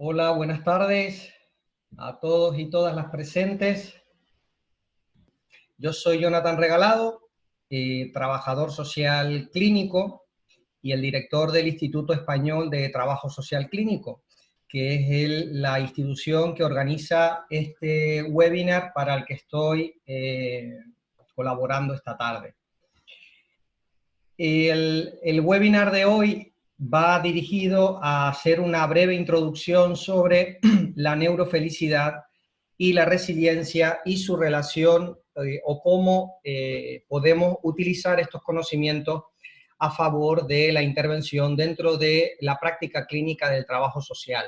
Hola, buenas tardes a todos y todas las presentes. Yo soy Jonathan Regalado, trabajador social clínico y el director del Instituto Español de Trabajo Social Clínico, que es la institución que organiza este webinar para el que estoy colaborando esta tarde. El webinar de hoy va dirigido a hacer una breve introducción sobre la neurofelicidad y la resiliencia y su relación o cómo podemos utilizar estos conocimientos a favor de la intervención dentro de la práctica clínica del trabajo social.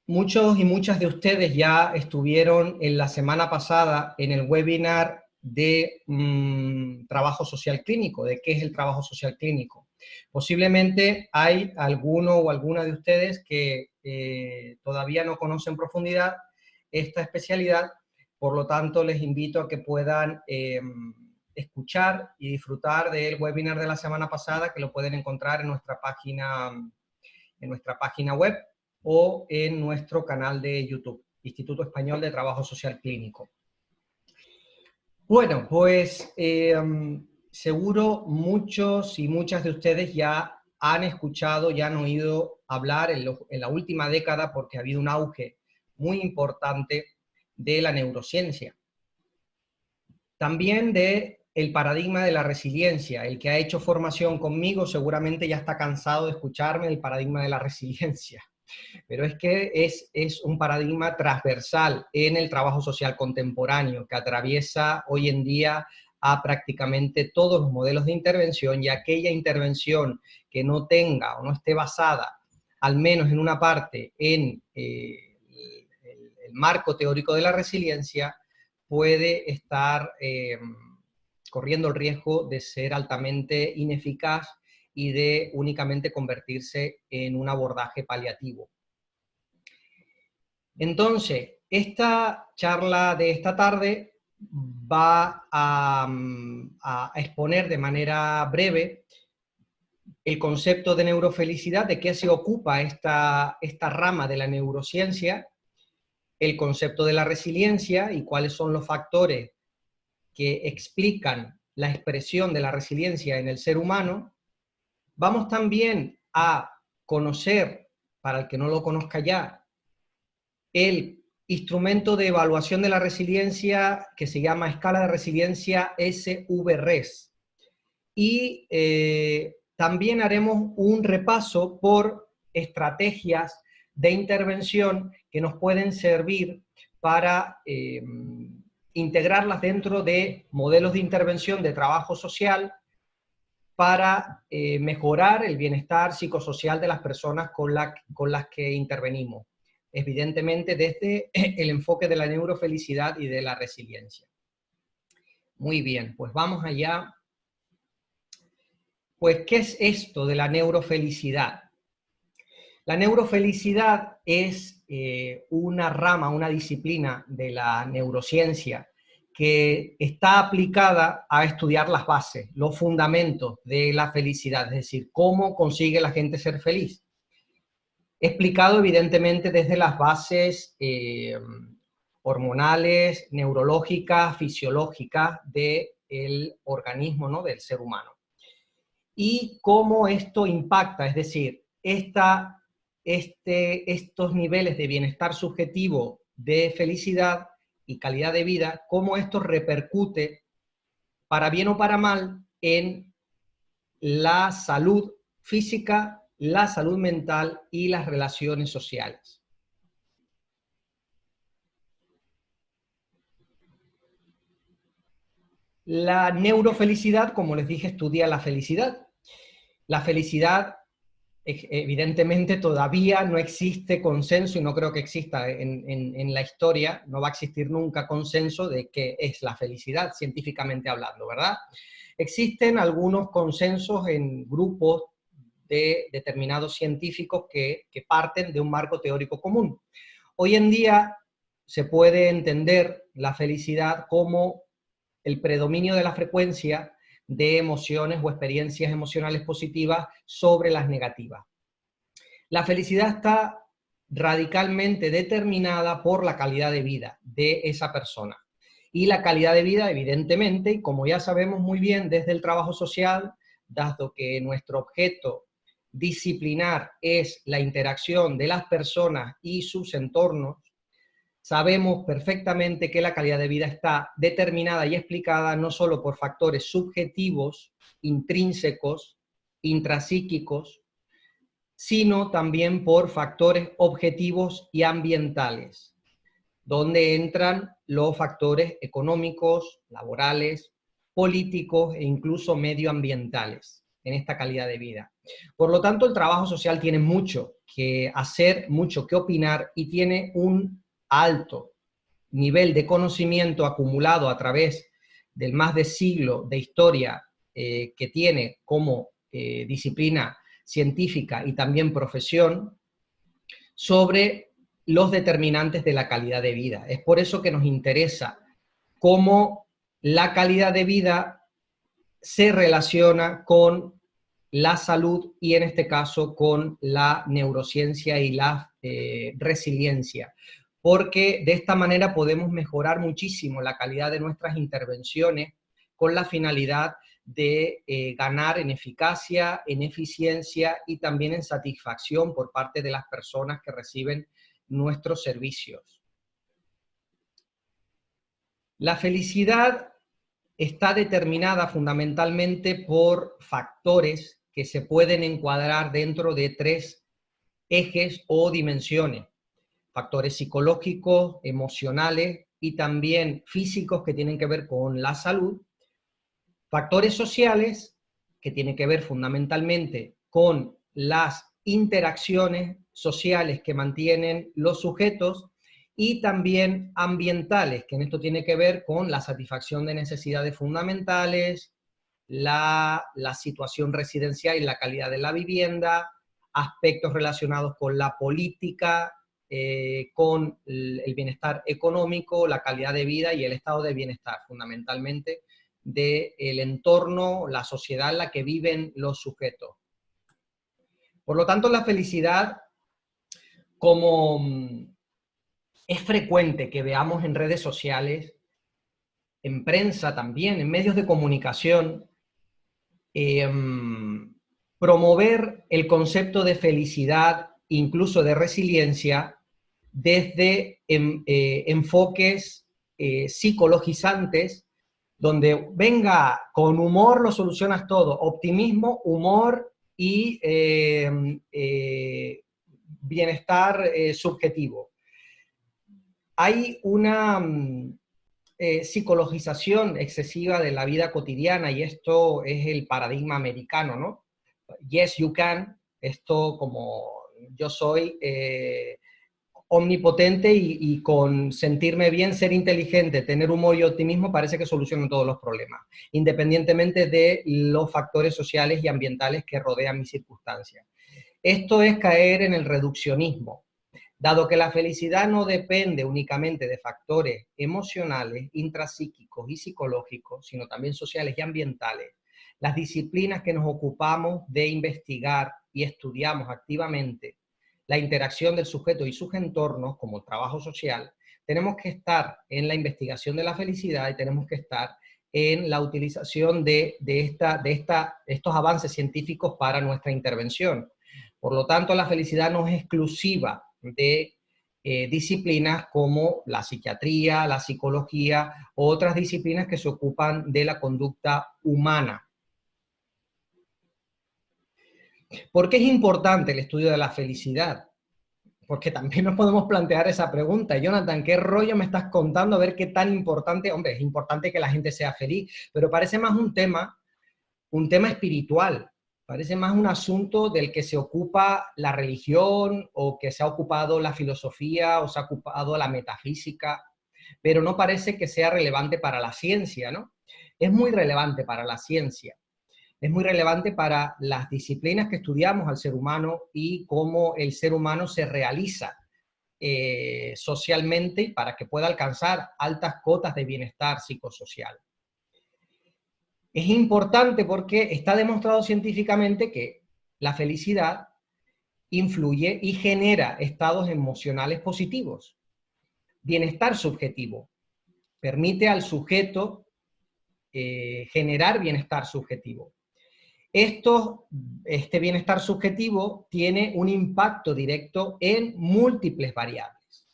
Muchos y muchas de ustedes ya estuvieron en la semana pasada en el webinar de trabajo social clínico, de qué es el trabajo social clínico. Posiblemente hay alguno o alguna de ustedes que todavía no conocen en profundidad esta especialidad, por lo tanto les invito a que puedan escuchar y disfrutar del webinar de la semana pasada, que lo pueden encontrar en nuestra página web o en nuestro canal de YouTube, Instituto Español de Trabajo Social Clínico. Bueno, pues seguro muchos y muchas de ustedes ya han escuchado, ya han oído hablar en la última década, porque ha habido un auge muy importante de la neurociencia. También del paradigma de la resiliencia. El que ha hecho formación conmigo seguramente ya está cansado de escucharme el paradigma de la resiliencia. Pero es que es un paradigma transversal en el trabajo social contemporáneo que atraviesa hoy en día a prácticamente todos los modelos de intervención, y aquella intervención que no tenga o no esté basada, al menos en una parte, en el marco teórico de la resiliencia, puede estar corriendo el riesgo de ser altamente ineficaz y de únicamente convertirse en un abordaje paliativo. Entonces, esta charla de esta tarde va a exponer de manera breve el concepto de neurofelicidad, de qué se ocupa esta rama de la neurociencia, el concepto de la resiliencia y cuáles son los factores que explican la expresión de la resiliencia en el ser humano. Vamos también a conocer, para el que no lo conozca ya, el instrumento de evaluación de la resiliencia que se llama Escala de Resiliencia SVRES. Y también haremos un repaso por estrategias de intervención que nos pueden servir para integrarlas dentro de modelos de intervención de trabajo social para mejorar el bienestar psicosocial de las personas con las que intervenimos, evidentemente desde el enfoque de la neurofelicidad y de la resiliencia. Muy bien, pues vamos allá. Pues, ¿qué es esto de la neurofelicidad? La neurofelicidad es una rama, una disciplina de la neurociencia que está aplicada a estudiar las bases, los fundamentos de la felicidad, es decir, cómo consigue la gente ser feliz. Explicado evidentemente desde las bases hormonales, neurológicas, fisiológicas del organismo, ¿no?, del ser humano. Y cómo esto impacta, es decir, estos niveles de bienestar subjetivo, de felicidad y calidad de vida, cómo esto repercute, para bien o para mal, en la salud física, la salud mental y las relaciones sociales. La neurofelicidad, como les dije, estudia la felicidad. La felicidad, evidentemente, todavía no existe consenso, y no creo que exista en la historia, no va a existir nunca consenso de qué es la felicidad, científicamente hablando, ¿verdad? Existen algunos consensos en grupos de determinados científicos que parten de un marco teórico común. Hoy en día se puede entender la felicidad como el predominio de la frecuencia de emociones o experiencias emocionales positivas sobre las negativas. La felicidad está radicalmente determinada por la calidad de vida de esa persona. Y la calidad de vida, evidentemente, como ya sabemos muy bien desde el trabajo social, dado que nuestro objeto disciplinar es la interacción de las personas y sus entornos, sabemos perfectamente que la calidad de vida está determinada y explicada no solo por factores subjetivos, intrínsecos, intrapsíquicos, sino también por factores objetivos y ambientales, donde entran los factores económicos, laborales, políticos e incluso medioambientales en esta calidad de vida. Por lo tanto, el trabajo social tiene mucho que hacer, mucho que opinar y tiene un alto nivel de conocimiento acumulado a través del más de siglo de historia que tiene como disciplina científica y también profesión sobre los determinantes de la calidad de vida. Es por eso que nos interesa cómo la calidad de vida se relaciona con la salud y en este caso con la neurociencia y la resiliencia, porque de esta manera podemos mejorar muchísimo la calidad de nuestras intervenciones con la finalidad de ganar en eficacia, en eficiencia y también en satisfacción por parte de las personas que reciben nuestros servicios. La felicidad está determinada fundamentalmente por factores que se pueden encuadrar dentro de 3 ejes o dimensiones. Factores psicológicos, emocionales y también físicos que tienen que ver con la salud. Factores sociales que tienen que ver fundamentalmente con las interacciones sociales que mantienen los sujetos y también ambientales, que en esto tiene que ver con la satisfacción de necesidades fundamentales, la situación residencial y la calidad de la vivienda, aspectos relacionados con la política, con el bienestar económico, la calidad de vida y el estado de bienestar, fundamentalmente, del entorno, la sociedad en la que viven los sujetos. Por lo tanto, la felicidad, como es frecuente que veamos en redes sociales, en prensa también, en medios de comunicación, promover el concepto de felicidad, incluso de resiliencia, desde enfoques psicologizantes, donde venga con humor lo solucionas todo, optimismo, humor y bienestar subjetivo. Hay una psicologización excesiva de la vida cotidiana y esto es el paradigma americano, ¿no? Yes, you can, esto como yo soy omnipotente y con sentirme bien, ser inteligente, tener humor y optimismo parece que solucionan todos los problemas, independientemente de los factores sociales y ambientales que rodean mis circunstancias. Esto es caer en el reduccionismo. Dado que la felicidad no depende únicamente de factores emocionales, intrapsíquicos y psicológicos, sino también sociales y ambientales, las disciplinas que nos ocupamos de investigar y estudiamos activamente la interacción del sujeto y sus entornos, como el trabajo social, tenemos que estar en la investigación de la felicidad y tenemos que estar en la utilización de estos avances científicos para nuestra intervención. Por lo tanto, la felicidad no es exclusiva de disciplinas como la psiquiatría, la psicología u otras disciplinas que se ocupan de la conducta humana. ¿Por qué es importante el estudio de la felicidad? Porque también nos podemos plantear esa pregunta. Jonathan, ¿qué rollo me estás contando? A ver qué tan importante, hombre, es importante que la gente sea feliz, pero parece más un tema espiritual, parece más un asunto del que se ocupa la religión o que se ha ocupado la filosofía o se ha ocupado la metafísica, pero no parece que sea relevante para la ciencia, ¿no? Es muy relevante para la ciencia. Es muy relevante para las disciplinas que estudiamos al ser humano y cómo el ser humano se realiza socialmente para que pueda alcanzar altas cotas de bienestar psicosocial. Es importante porque está demostrado científicamente que la felicidad influye y genera estados emocionales positivos. Bienestar subjetivo. Permite al sujeto generar bienestar subjetivo. Este bienestar subjetivo tiene un impacto directo en múltiples variables.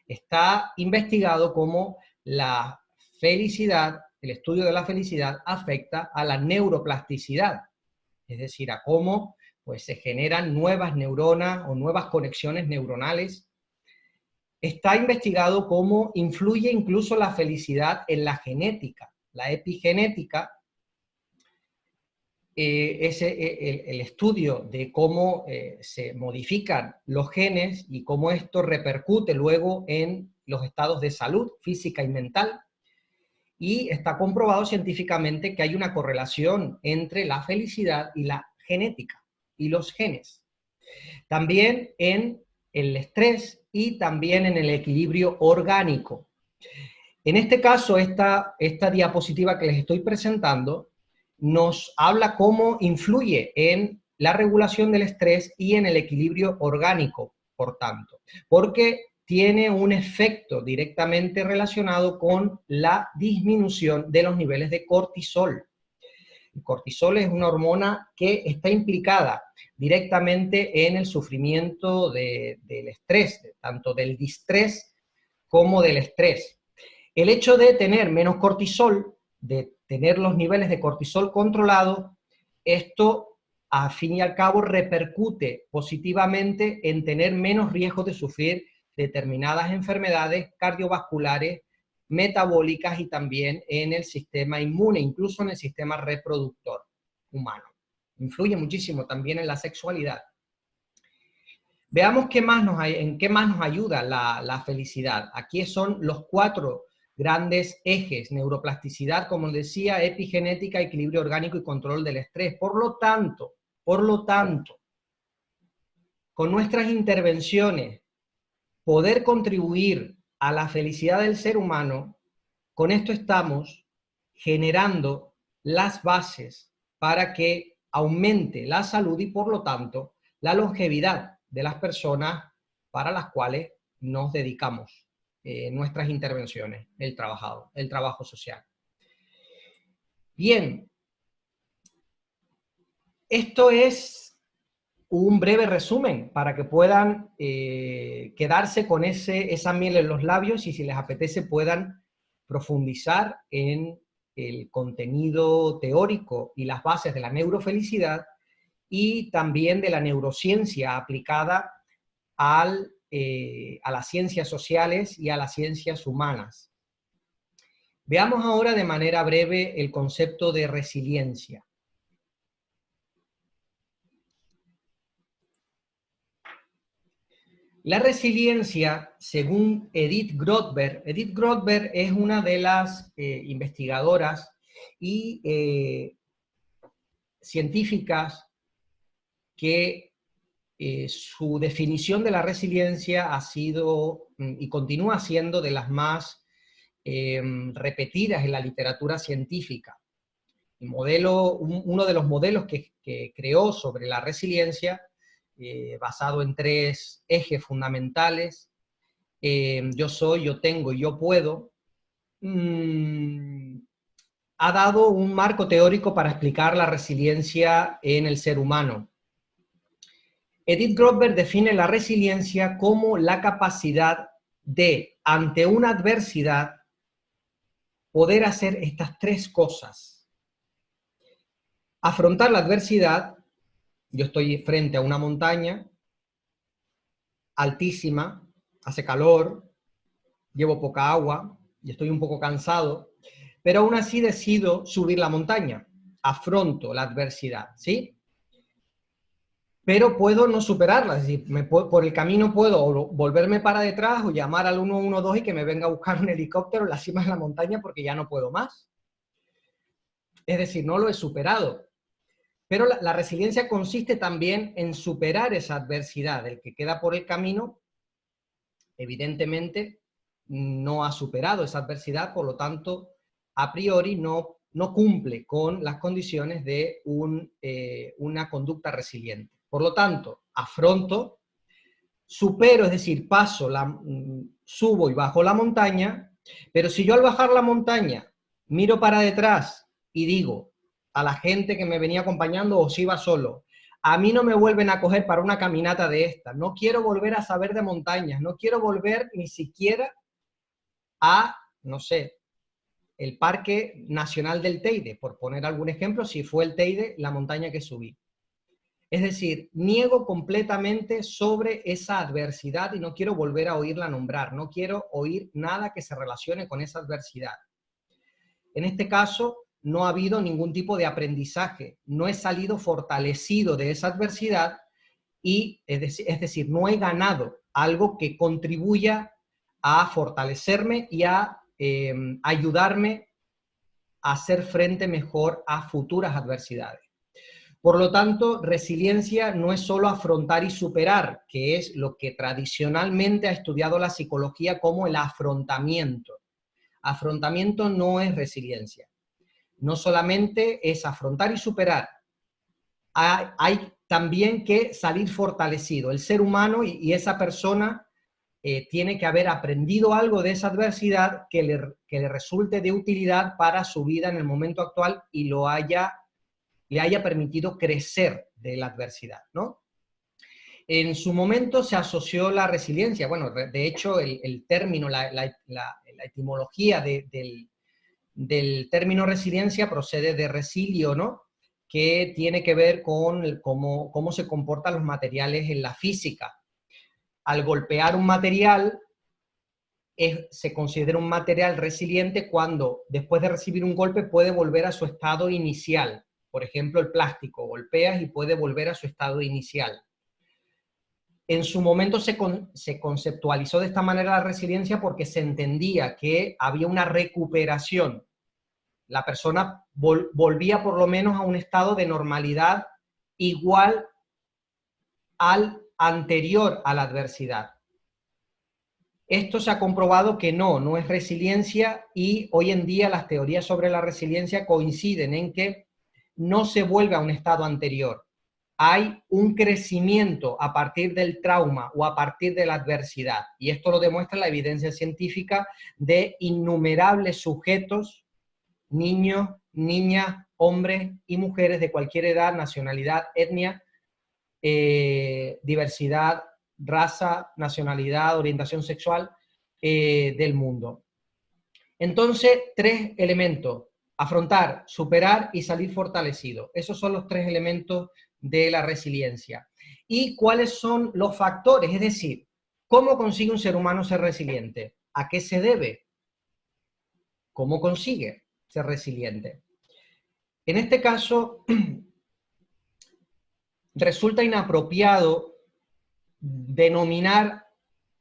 Está investigado cómo la felicidad, el estudio de la felicidad afecta a la neuroplasticidad, es decir, a cómo pues, se generan nuevas neuronas o nuevas conexiones neuronales. Está investigado cómo influye incluso la felicidad en la genética. La epigenética es el estudio de cómo se modifican los genes y cómo esto repercute luego en los estados de salud física y mental. Y está comprobado científicamente que hay una correlación entre la felicidad y la genética y los genes. También en el estrés y también en el equilibrio orgánico. En este caso, esta diapositiva que les estoy presentando nos habla cómo influye en la regulación del estrés y en el equilibrio orgánico, por tanto, porque tiene un efecto directamente relacionado con la disminución de los niveles de cortisol. El cortisol es una hormona que está implicada directamente en el sufrimiento del estrés, tanto del distrés como del estrés. El hecho de tener menos cortisol, de tener los niveles de cortisol controlados, esto, a fin y al cabo, repercute positivamente en tener menos riesgo de sufrir determinadas enfermedades cardiovasculares, metabólicas y también en el sistema inmune, incluso en el sistema reproductor humano. Influye muchísimo también en la sexualidad. Veamos en qué más nos ayuda la felicidad. Aquí son los 4 grandes ejes: neuroplasticidad, como decía, epigenética, equilibrio orgánico y control del estrés. Por lo tanto, con nuestras intervenciones, poder contribuir a la felicidad del ser humano, con esto estamos generando las bases para que aumente la salud y, por lo tanto, la longevidad de las personas para las cuales nos dedicamos nuestras intervenciones, el trabajo social. Bien, esto es un breve resumen para que puedan quedarse con esa miel en los labios y, si les apetece, puedan profundizar en el contenido teórico y las bases de la neurofelicidad y también de la neurociencia aplicada a las ciencias sociales y a las ciencias humanas. Veamos ahora de manera breve el concepto de resiliencia. La resiliencia, según Edith Grothberg es una de las investigadoras y científicas que su definición de la resiliencia ha sido y continúa siendo de las más repetidas en la literatura científica. Uno de los modelos que creó sobre la resiliencia, basado en 3 ejes fundamentales: yo soy, yo tengo y yo puedo, ha dado un marco teórico para explicar la resiliencia en el ser humano. Edith Grothberg define la resiliencia como la capacidad de, ante una adversidad, poder hacer estas 3 cosas. Afrontar la adversidad. Yo estoy frente a una montaña altísima, hace calor, llevo poca agua y estoy un poco cansado, pero aún así decido subir la montaña, afronto la adversidad, ¿sí? Pero puedo no superarla, es decir, por el camino puedo volverme para detrás o llamar al 112 y que me venga a buscar un helicóptero en la cima de la montaña porque ya no puedo más. Es decir, no lo he superado. Pero la resiliencia consiste también en superar esa adversidad. El que queda por el camino, evidentemente, no ha superado esa adversidad, por lo tanto, a priori no cumple con las condiciones de una conducta resiliente. Por lo tanto, afronto, supero, es decir, subo y bajo la montaña, pero si yo al bajar la montaña miro para detrás y digo a la gente que me venía acompañando o si iba solo, a mí no me vuelven a coger para una caminata de esta, no quiero volver a saber de montañas, no quiero volver ni siquiera a, no sé, el Parque Nacional del Teide, por poner algún ejemplo, si fue el Teide la montaña que subí. Es decir, niego completamente sobre esa adversidad y no quiero volver a oírla nombrar, no quiero oír nada que se relacione con esa adversidad. En este caso, no ha habido ningún tipo de aprendizaje, no he salido fortalecido de esa adversidad y, es decir, no he ganado algo que contribuya a fortalecerme y a ayudarme a hacer frente mejor a futuras adversidades. Por lo tanto, resiliencia no es solo afrontar y superar, que es lo que tradicionalmente ha estudiado la psicología como el afrontamiento. Afrontamiento no es resiliencia. No solamente es afrontar y superar, hay también que salir fortalecido. El ser humano y esa persona tiene que haber aprendido algo de esa adversidad que le resulte de utilidad para su vida en el momento actual y le haya permitido crecer de la adversidad, ¿no? En su momento se asoció la resiliencia, bueno, de hecho el término, la etimología del término resiliencia procede de resilio, ¿no? Que tiene que ver con cómo se comportan los materiales en la física. Al golpear un material, se considera un material resiliente cuando después de recibir un golpe puede volver a su estado inicial. Por ejemplo, el plástico, golpeas y puede volver a su estado inicial. En su momento se conceptualizó de esta manera la resiliencia porque se entendía que había una recuperación. La persona volvía por lo menos a un estado de normalidad igual al anterior a la adversidad. Esto se ha comprobado que no es resiliencia y hoy en día las teorías sobre la resiliencia coinciden en que no se vuelve a un estado anterior. Hay un crecimiento a partir del trauma o a partir de la adversidad. Y esto lo demuestra la evidencia científica de innumerables sujetos, niños, niñas, hombres y mujeres de cualquier edad, nacionalidad, etnia, diversidad, raza, nacionalidad, orientación sexual del mundo. Entonces, 3 elementos: afrontar, superar y salir fortalecido. Esos son los 3 elementos de la resiliencia. ¿Y cuáles son los factores? Es decir, ¿cómo consigue un ser humano ser resiliente? ¿A qué se debe? ¿Cómo consigue ser resiliente? En este caso, resulta inapropiado denominar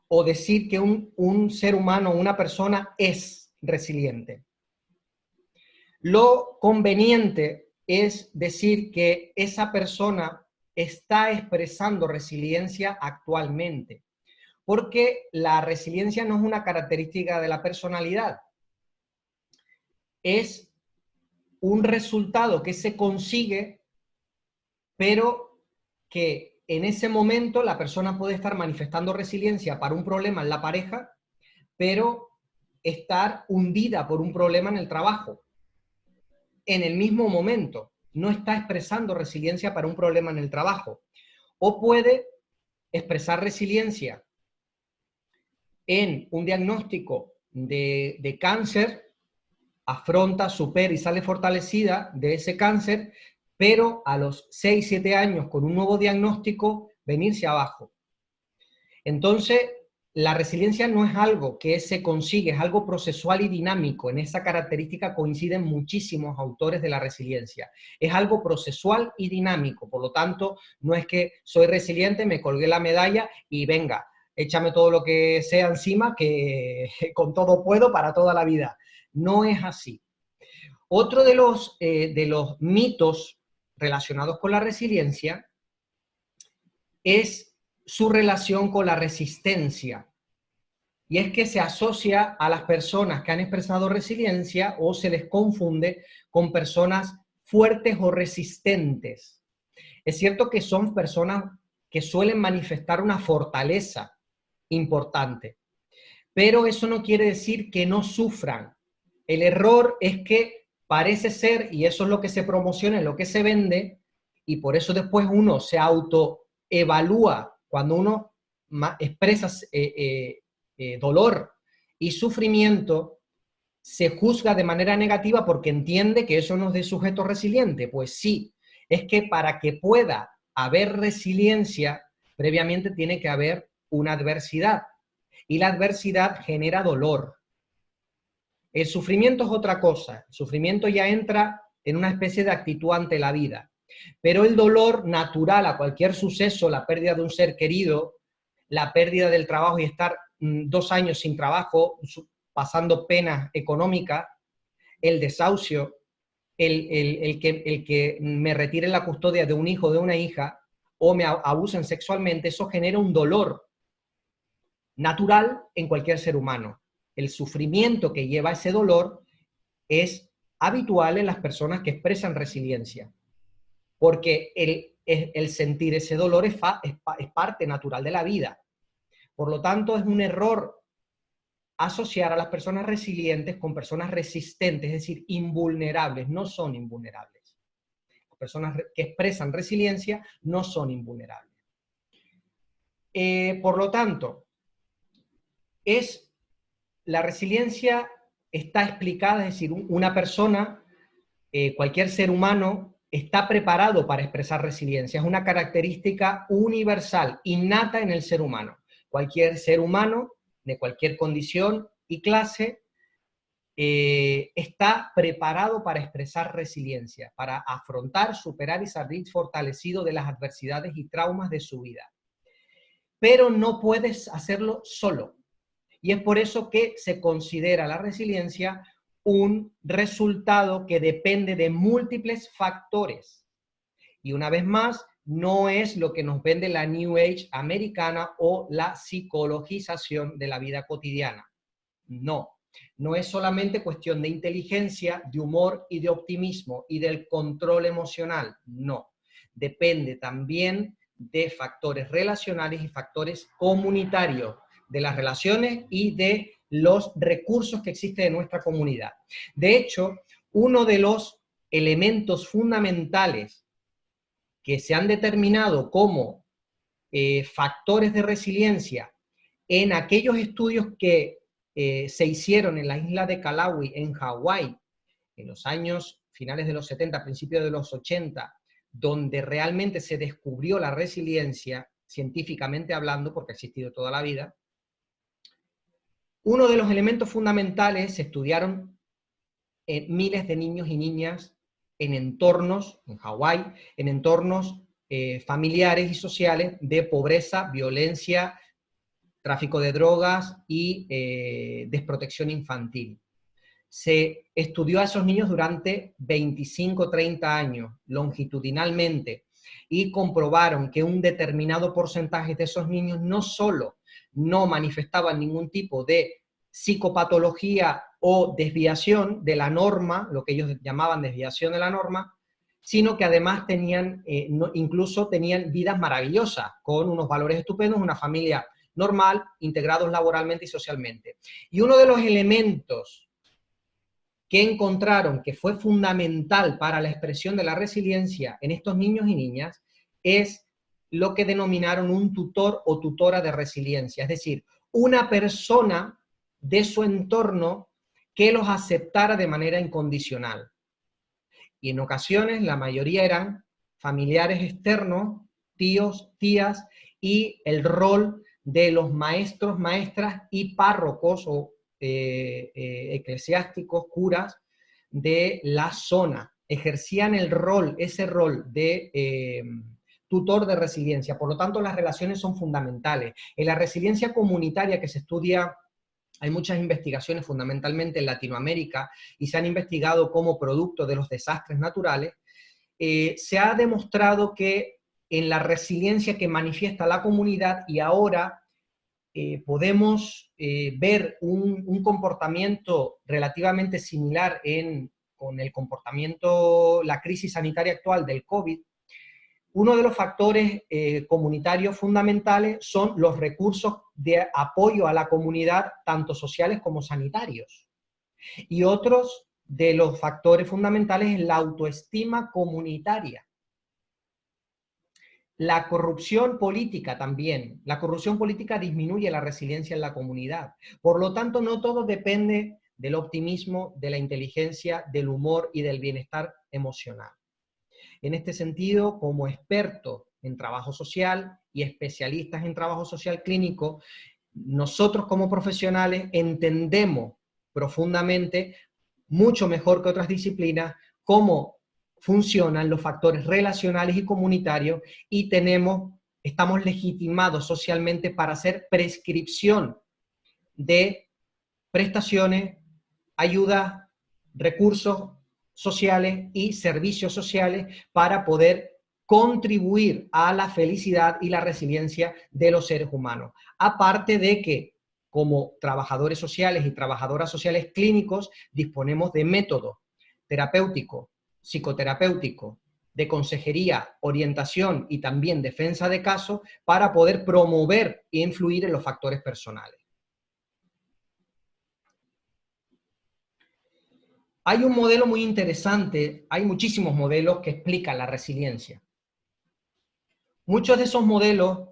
o decir que un ser humano, una persona es resiliente. Lo conveniente es decir que esa persona está expresando resiliencia actualmente, porque la resiliencia no es una característica de la personalidad, es un resultado que se consigue, pero que en ese momento la persona puede estar manifestando resiliencia para un problema en la pareja, pero estar hundida por un problema en el trabajo. En el mismo momento, no está expresando resiliencia para un problema en el trabajo. O puede expresar resiliencia en un diagnóstico de cáncer, afronta, supera y sale fortalecida de ese cáncer, pero a los 6, 7 años con un nuevo diagnóstico venirse abajo. Entonces, la resiliencia no es algo que se consigue, es algo procesual y dinámico. En esa característica coinciden muchísimos autores de la resiliencia. Es algo procesual y dinámico, por lo tanto, no es que soy resiliente, me colgué la medalla y venga, échame todo lo que sea encima, que con todo puedo para toda la vida. No es así. Otro de los mitos relacionados con la resiliencia es su relación con la resistencia. Y es que se asocia a las personas que han expresado resiliencia o se les confunde con personas fuertes o resistentes. Es cierto que son personas que suelen manifestar una fortaleza importante. Pero eso no quiere decir que no sufran. El error es que parece ser, y eso es lo que se promociona, es lo que se vende, y por eso después uno se autoevalúa cuando uno expresa dolor y sufrimiento, se juzga de manera negativa porque entiende que eso no es de sujeto resiliente. Pues sí, es que para que pueda haber resiliencia, previamente tiene que haber una adversidad. Y la adversidad genera dolor. El sufrimiento es otra cosa. El sufrimiento ya entra en una especie de actitud ante la vida. Pero el dolor natural a cualquier suceso, la pérdida de un ser querido, la pérdida del trabajo y estar 2 años sin trabajo, pasando penas económicas, el desahucio, el que me retiren la custodia de un hijo o de una hija o me abusen sexualmente, eso genera un dolor natural en cualquier ser humano. El sufrimiento que lleva ese dolor es habitual en las personas que expresan resiliencia, porque el sentir ese dolor es parte natural de la vida. Por lo tanto, es un error asociar a las personas resilientes con personas resistentes, es decir, invulnerables. No son invulnerables. Las personas que expresan resiliencia no son invulnerables. Por lo tanto, la resiliencia está explicada, es decir, una persona, cualquier ser humano, está preparado para expresar resiliencia. Es una característica universal, innata en el ser humano. Cualquier ser humano, de cualquier condición y clase, está preparado para expresar resiliencia, para afrontar, superar y salir fortalecido de las adversidades y traumas de su vida. Pero no puedes hacerlo solo. Y es por eso que se considera la resiliencia un resultado que depende de múltiples factores. Y una vez más, no es lo que nos vende la New Age americana o la psicologización de la vida cotidiana. No, no es solamente cuestión de inteligencia, de humor y de optimismo y del control emocional. No, depende también de factores relacionales y factores comunitarios, de las relaciones y de los recursos que existen en nuestra comunidad. De hecho, uno de los elementos fundamentales que se han determinado como factores de resiliencia en aquellos estudios que se hicieron en la isla de Kauai, en Hawái, en los años finales de los 70, principios de los 80, donde realmente se descubrió la resiliencia, científicamente hablando, porque ha existido toda la vida. Uno de los elementos fundamentales se estudiaron miles de niños y niñas en entornos, en Hawái, en entornos familiares y sociales de pobreza, violencia, tráfico de drogas y desprotección infantil. Se estudió a esos niños durante 25, 30 años, longitudinalmente, y comprobaron que un determinado porcentaje de esos niños no solo no manifestaban ningún tipo de psicopatología o desviación de la norma, lo que ellos llamaban desviación de la norma, sino que además tenían, incluso tenían vidas maravillosas, con unos valores estupendos, una familia normal, integrados laboralmente y socialmente. Y uno de los elementos que encontraron que fue fundamental para la expresión de la resiliencia en estos niños y niñas es lo que denominaron un tutor o tutora de resiliencia, es decir, una persona de su entorno que los aceptara de manera incondicional. Y en ocasiones la mayoría eran familiares externos, tíos, tías, y el rol de los maestros, maestras y párrocos o eclesiásticos, curas de la zona. Ejercían ese rol de tutor de resiliencia. Por lo tanto, las relaciones son fundamentales. En la resiliencia comunitaria que se estudia, hay muchas investigaciones fundamentalmente en Latinoamérica y se han investigado como producto de los desastres naturales. Se ha demostrado que en la resiliencia que manifiesta la comunidad, y ahora podemos ver un comportamiento relativamente similar con el comportamiento, la crisis sanitaria actual del COVID, uno de los factores comunitarios fundamentales son los recursos de apoyo a la comunidad, tanto sociales como sanitarios. Y otros de los factores fundamentales es la autoestima comunitaria. La corrupción política también. La corrupción política disminuye la resiliencia en la comunidad. Por lo tanto, no todo depende del optimismo, de la inteligencia, del humor y del bienestar emocional. En este sentido, como expertos en trabajo social y especialistas en trabajo social clínico, nosotros como profesionales entendemos profundamente, mucho mejor que otras disciplinas, cómo funcionan los factores relacionales y comunitarios y estamos legitimados socialmente para hacer prescripción de prestaciones, ayudas, recursos sociales y servicios sociales para poder contribuir a la felicidad y la resiliencia de los seres humanos. Aparte de que, como trabajadores sociales y trabajadoras sociales clínicos, disponemos de métodos terapéuticos, psicoterapéuticos, de consejería, orientación y también defensa de casos para poder promover e influir en los factores personales. Hay un modelo muy interesante, hay muchísimos modelos que explican la resiliencia. Muchos de esos modelos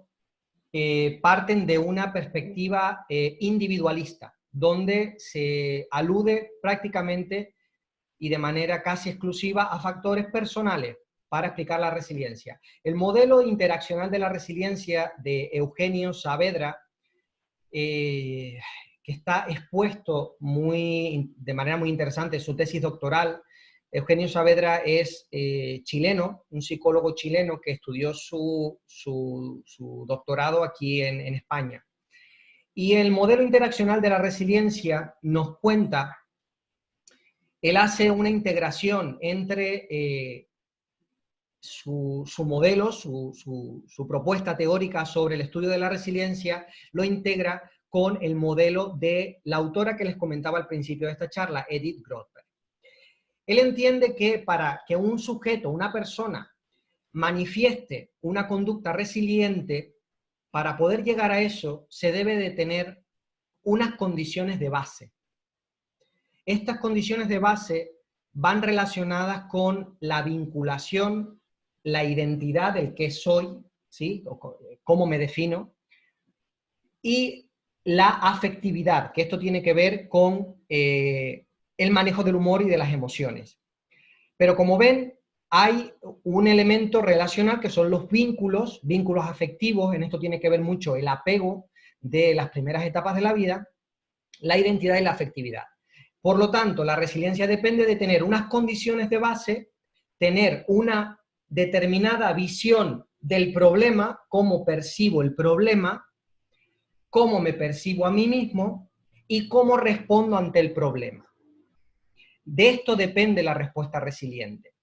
parten de una perspectiva individualista, donde se alude prácticamente y de manera casi exclusiva a factores personales para explicar la resiliencia. El modelo interaccional de la resiliencia de Eugenio Saavedra, que está expuesto de manera muy interesante en su tesis doctoral. Eugenio Saavedra es chileno, un psicólogo chileno que estudió su doctorado aquí en España. Y el modelo interaccional de la resiliencia nos cuenta, él hace una integración entre su modelo, su propuesta teórica sobre el estudio de la resiliencia, lo integra con el modelo de la autora que les comentaba al principio de esta charla, Edith Grothberg. Él entiende que para que un sujeto, una persona, manifieste una conducta resiliente, para poder llegar a eso, se debe de tener unas condiciones de base. Estas condiciones de base van relacionadas con la vinculación, la identidad del qué soy, ¿sí? O cómo me defino, y la afectividad, que esto tiene que ver con el manejo del humor y de las emociones. Pero como ven, hay un elemento relacional que son los vínculos afectivos, en esto tiene que ver mucho el apego de las primeras etapas de la vida, la identidad y la afectividad. Por lo tanto, la resiliencia depende de tener unas condiciones de base, tener una determinada visión del problema, cómo percibo el problema, cómo me percibo a mí mismo y cómo respondo ante el problema. De esto depende la respuesta resiliente.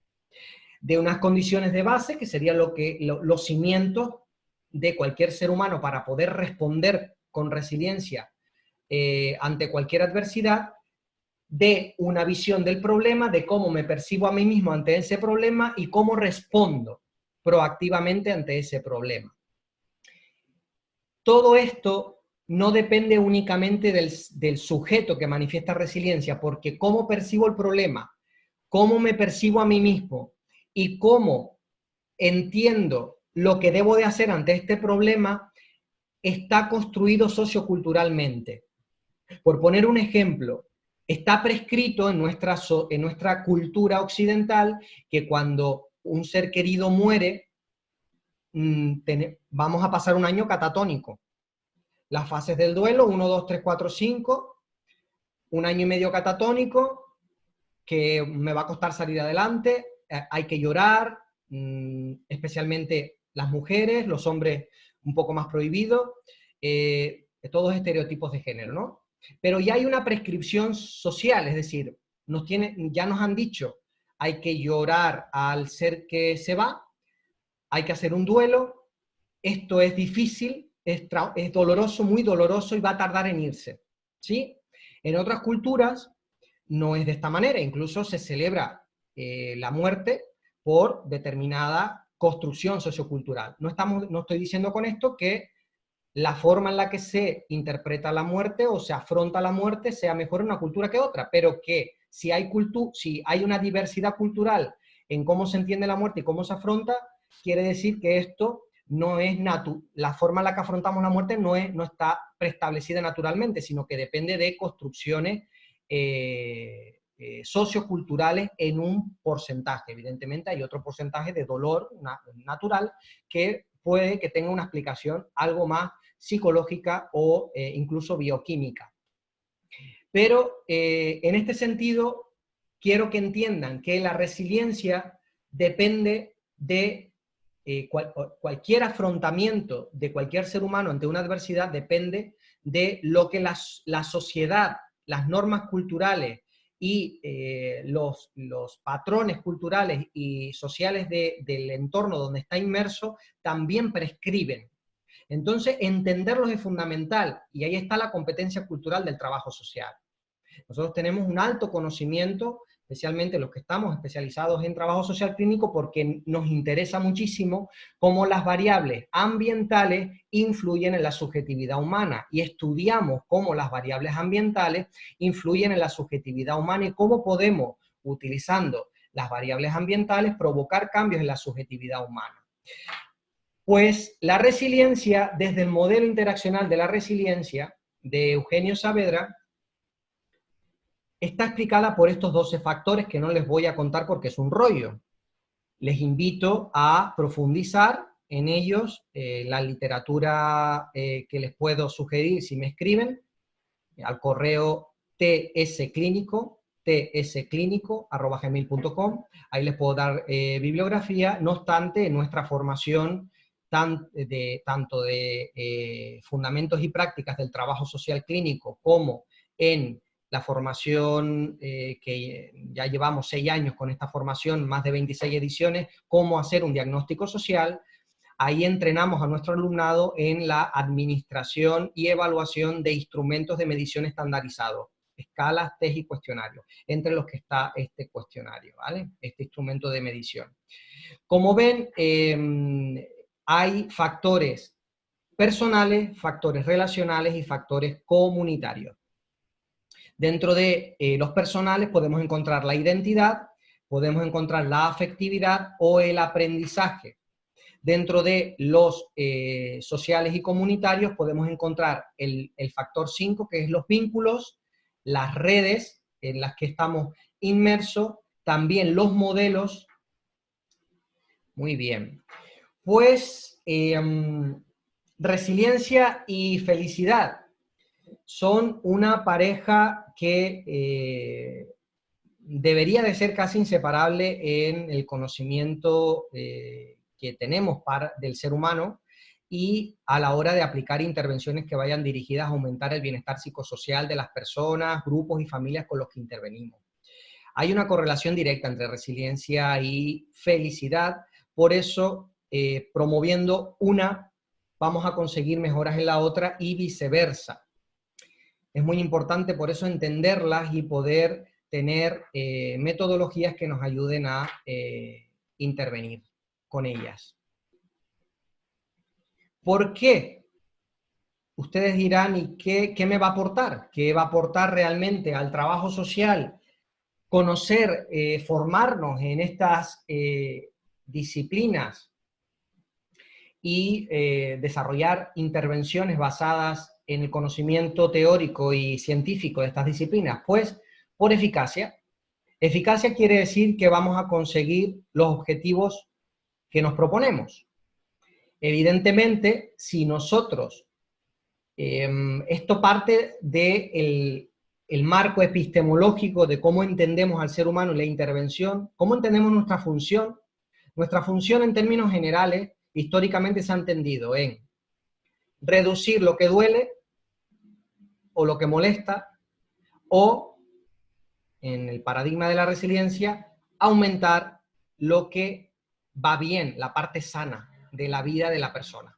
De unas condiciones de base, que serían los cimientos de cualquier ser humano para poder responder con resiliencia ante cualquier adversidad, de una visión del problema, de cómo me percibo a mí mismo ante ese problema y cómo respondo proactivamente ante ese problema. Todo esto no depende únicamente del sujeto que manifiesta resiliencia, porque cómo percibo el problema, cómo me percibo a mí mismo y cómo entiendo lo que debo de hacer ante este problema está construido socioculturalmente. Por poner un ejemplo, está prescrito en nuestra cultura occidental que cuando un ser querido muere, vamos a pasar un año catatónico. Las fases del duelo, 1, 2, 3, 4, 5, un año y medio catatónico, que me va a costar salir adelante, hay que llorar, especialmente las mujeres, los hombres un poco más prohibidos, todos estereotipos de género, ¿no? Pero ya hay una prescripción social, es decir, ya nos han dicho, hay que llorar al ser que se va, hay que hacer un duelo, esto es difícil, es doloroso, muy doloroso y va a tardar en irse, ¿sí? En otras culturas no es de esta manera, incluso se celebra la muerte por determinada construcción sociocultural. No estoy diciendo con esto que la forma en la que se interpreta la muerte o se afronta la muerte sea mejor en una cultura que otra, pero que si hay una diversidad cultural en cómo se entiende la muerte y cómo se afronta, quiere decir que esto no es la forma en la que afrontamos la muerte no está preestablecida naturalmente, sino que depende de construcciones socioculturales en un porcentaje. Evidentemente hay otro porcentaje de dolor natural que puede que tenga una explicación algo más psicológica o incluso bioquímica. Pero en este sentido, quiero que entiendan que la resiliencia depende de cualquier afrontamiento de cualquier ser humano ante una adversidad, depende de lo que la sociedad, las normas culturales y los patrones culturales y sociales del entorno donde está inmerso también prescriben. Entonces, entenderlos es fundamental, y ahí está la competencia cultural del trabajo social. Nosotros tenemos un alto conocimiento, especialmente los que estamos especializados en trabajo social clínico, porque nos interesa muchísimo cómo las variables ambientales influyen en la subjetividad humana, y estudiamos cómo las variables ambientales influyen en la subjetividad humana y cómo podemos, utilizando las variables ambientales, provocar cambios en la subjetividad humana. Pues la resiliencia, desde el modelo interaccional de la resiliencia de Eugenio Saavedra, está explicada por estos 12 factores que no les voy a contar porque es un rollo. Les invito a profundizar en ellos, la literatura que les puedo sugerir si me escriben, al correo tsclínico@gmail.com, ahí les puedo dar bibliografía. No obstante, en nuestra formación tanto de fundamentos y prácticas del trabajo social clínico como en la formación que ya llevamos 6 años con esta formación, más de 26 ediciones, cómo hacer un diagnóstico social, ahí entrenamos a nuestro alumnado en la administración y evaluación de instrumentos de medición estandarizados, escalas, test y cuestionarios, entre los que está este cuestionario, ¿vale? Este instrumento de medición. Como ven, hay factores personales, factores relacionales y factores comunitarios. Dentro de los personales podemos encontrar la identidad, podemos encontrar la afectividad o el aprendizaje. Dentro de los sociales y comunitarios podemos encontrar el factor 5, que es los vínculos, las redes en las que estamos inmersos, también los modelos. Muy bien. Pues resiliencia y felicidad son una pareja que debería de ser casi inseparable en el conocimiento que tenemos del ser humano y a la hora de aplicar intervenciones que vayan dirigidas a aumentar el bienestar psicosocial de las personas, grupos y familias con los que intervenimos. Hay una correlación directa entre resiliencia y felicidad, por eso promoviendo una vamos a conseguir mejoras en la otra y viceversa. Es muy importante por eso entenderlas y poder tener metodologías que nos ayuden a intervenir con ellas. ¿Por qué? Ustedes dirán, ¿y qué me va a aportar? ¿Qué va a aportar realmente al trabajo social? Conocer, formarnos en estas disciplinas y desarrollar intervenciones basadas en el conocimiento teórico y científico de estas disciplinas. Pues por eficacia. Eficacia quiere decir que vamos a conseguir los objetivos que nos proponemos. Evidentemente, si nosotros, esto parte del marco epistemológico de cómo entendemos al ser humano y la intervención, cómo entendemos nuestra función. Nuestra función en términos generales históricamente se ha entendido en reducir lo que duele o lo que molesta, o en el paradigma de la resiliencia, aumentar lo que va bien, la parte sana de la vida de la persona.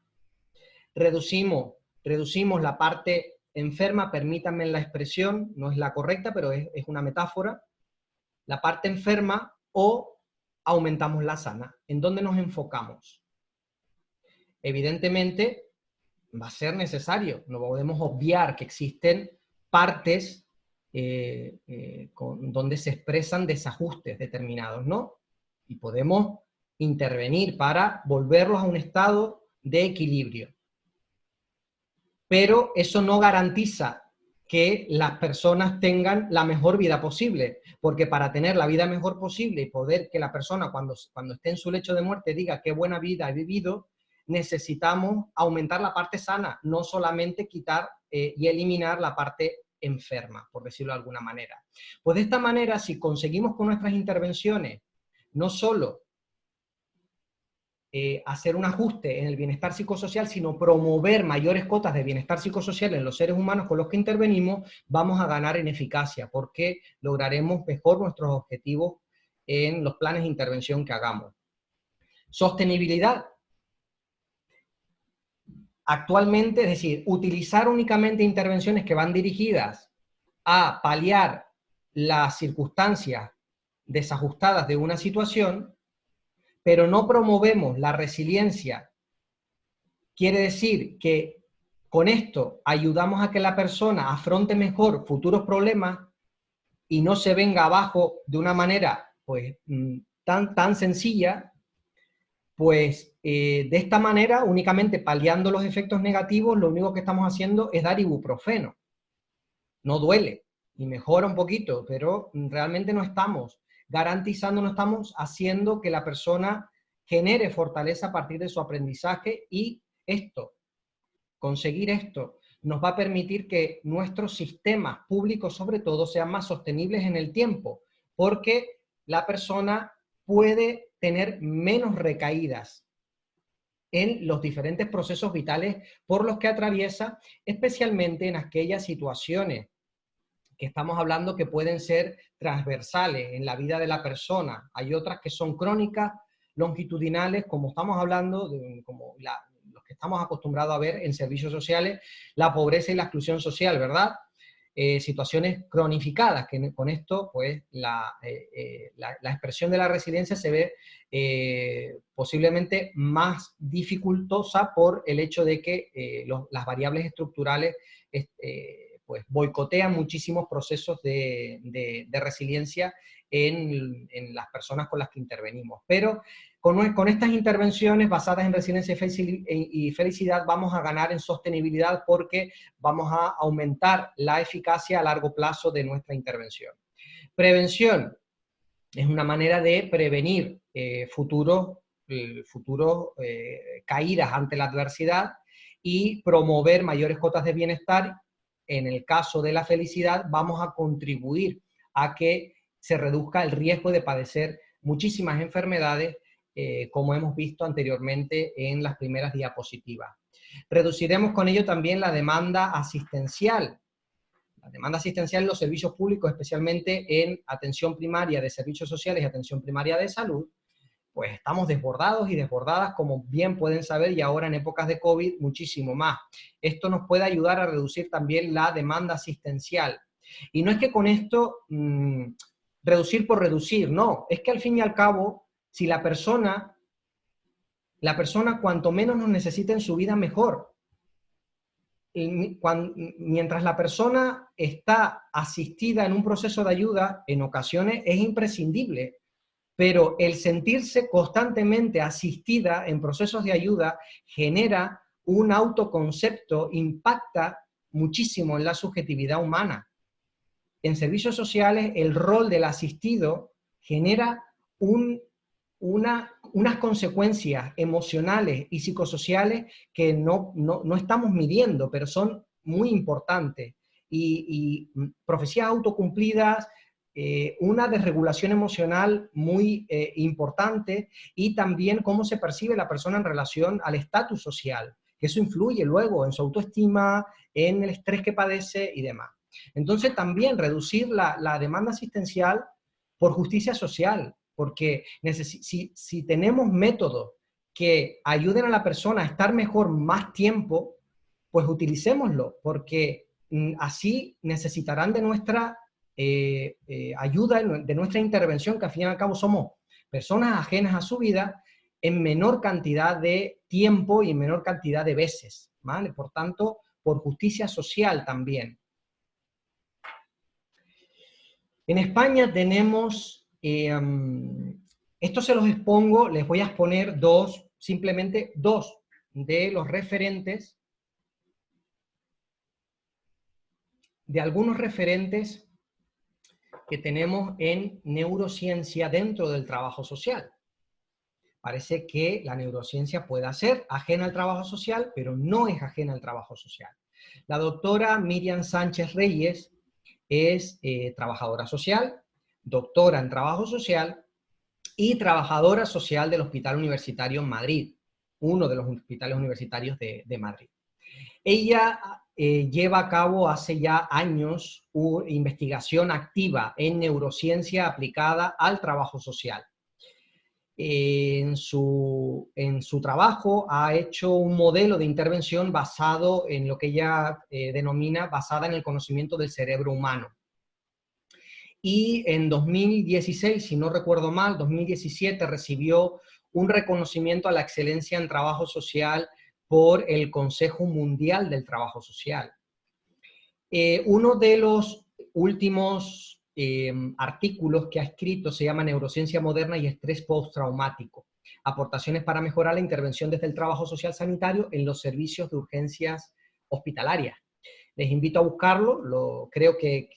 Reducimos la parte enferma, permítanme la expresión, no es la correcta, pero es una metáfora, la parte enferma, o aumentamos la sana. ¿En dónde nos enfocamos? Evidentemente, va a ser necesario, no podemos obviar que existen partes donde se expresan desajustes determinados, ¿no? Y podemos intervenir para volverlos a un estado de equilibrio. Pero eso no garantiza que las personas tengan la mejor vida posible, porque para tener la vida mejor posible y poder que la persona cuando esté en su lecho de muerte diga qué buena vida he vivido, necesitamos aumentar la parte sana, no solamente quitar y eliminar la parte enferma, por decirlo de alguna manera. Pues de esta manera, si conseguimos con nuestras intervenciones no solo hacer un ajuste en el bienestar psicosocial, sino promover mayores cotas de bienestar psicosocial en los seres humanos con los que intervenimos, vamos a ganar en eficacia, porque lograremos mejor nuestros objetivos en los planes de intervención que hagamos. Sostenibilidad. Actualmente, es decir, utilizar únicamente intervenciones que van dirigidas a paliar las circunstancias desajustadas de una situación, pero no promovemos la resiliencia. Quiere decir que con esto ayudamos a que la persona afronte mejor futuros problemas y no se venga abajo de una manera pues, tan sencilla, pues de esta manera, únicamente paliando los efectos negativos, lo único que estamos haciendo es dar ibuprofeno. No duele y mejora un poquito, pero realmente no estamos garantizando, no estamos haciendo que la persona genere fortaleza a partir de su aprendizaje, y conseguir esto nos va a permitir que nuestros sistemas públicos, sobre todo, sean más sostenibles en el tiempo, porque la persona puede tener menos recaídas en los diferentes procesos vitales por los que atraviesa, especialmente en aquellas situaciones que estamos hablando que pueden ser transversales en la vida de la persona. Hay otras que son crónicas, longitudinales, como estamos hablando, como los que estamos acostumbrados a ver en servicios sociales, la pobreza y la exclusión social, ¿verdad? Situaciones cronificadas, que con esto, pues, la expresión de la resiliencia se ve posiblemente más dificultosa por el hecho de que las variables estructurales pues boicotean muchísimos procesos de resiliencia en las personas con las que intervenimos. Pero con estas intervenciones basadas en resiliencia y felicidad vamos a ganar en sostenibilidad, porque vamos a aumentar la eficacia a largo plazo de nuestra intervención. Prevención es una manera de prevenir futuros caídas ante la adversidad y promover mayores cotas de bienestar. En el caso de la felicidad, vamos a contribuir a que se reduzca el riesgo de padecer muchísimas enfermedades, como hemos visto anteriormente en las primeras diapositivas. Reduciremos con ello también la demanda asistencial. La demanda asistencial en los servicios públicos, especialmente en atención primaria de servicios sociales y atención primaria de salud, pues estamos desbordados y desbordadas, como bien pueden saber, y ahora en épocas de COVID muchísimo más. Esto nos puede ayudar a reducir también la demanda asistencial. Y no es que con esto reducir por reducir, no, es que al fin y al cabo, si la persona cuanto menos nos necesita en su vida, mejor. Mientras la persona está asistida en un proceso de ayuda, en ocasiones es imprescindible, pero el sentirse constantemente asistida en procesos de ayuda genera un autoconcepto, impacta muchísimo en la subjetividad humana. En servicios sociales, el rol del asistido genera unas consecuencias emocionales y psicosociales que no estamos midiendo, pero son muy importantes. Y profecías autocumplidas, una desregulación emocional muy importante, y también cómo se percibe la persona en relación al estatus social, que eso influye luego en su autoestima, en el estrés que padece y demás. Entonces también reducir la demanda asistencial por justicia social, porque si tenemos métodos que ayuden a la persona a estar mejor más tiempo, pues utilicémoslo, porque así necesitarán de nuestra ayuda, de nuestra intervención, que al fin y al cabo somos personas ajenas a su vida en menor cantidad de tiempo y en menor cantidad de veces, ¿vale? Por tanto, por justicia social también. En España tenemos, esto se los expongo, les voy a exponer simplemente dos de los referentes, de algunos referentes que tenemos en neurociencia dentro del trabajo social. Parece que la neurociencia puede ser ajena al trabajo social, pero no es ajena al trabajo social. La doctora Miriam Sánchez Reyes es trabajadora social, doctora en trabajo social y trabajadora social del Hospital Universitario en Madrid, uno de los hospitales universitarios de Madrid. Ella lleva a cabo hace ya años una investigación activa en neurociencia aplicada al trabajo social. En su trabajo ha hecho un modelo de intervención basado en lo que ella denomina basada en el conocimiento del cerebro humano. Y en 2016, si no recuerdo mal, 2017, recibió un reconocimiento a la excelencia en trabajo social por el Consejo Mundial del Trabajo Social. Uno de los últimos artículos que ha escrito se llama Neurociencia Moderna y Estrés Postraumático. Aportaciones para mejorar la intervención desde el trabajo social sanitario en los servicios de urgencias hospitalarias. Les invito a buscarlo, creo que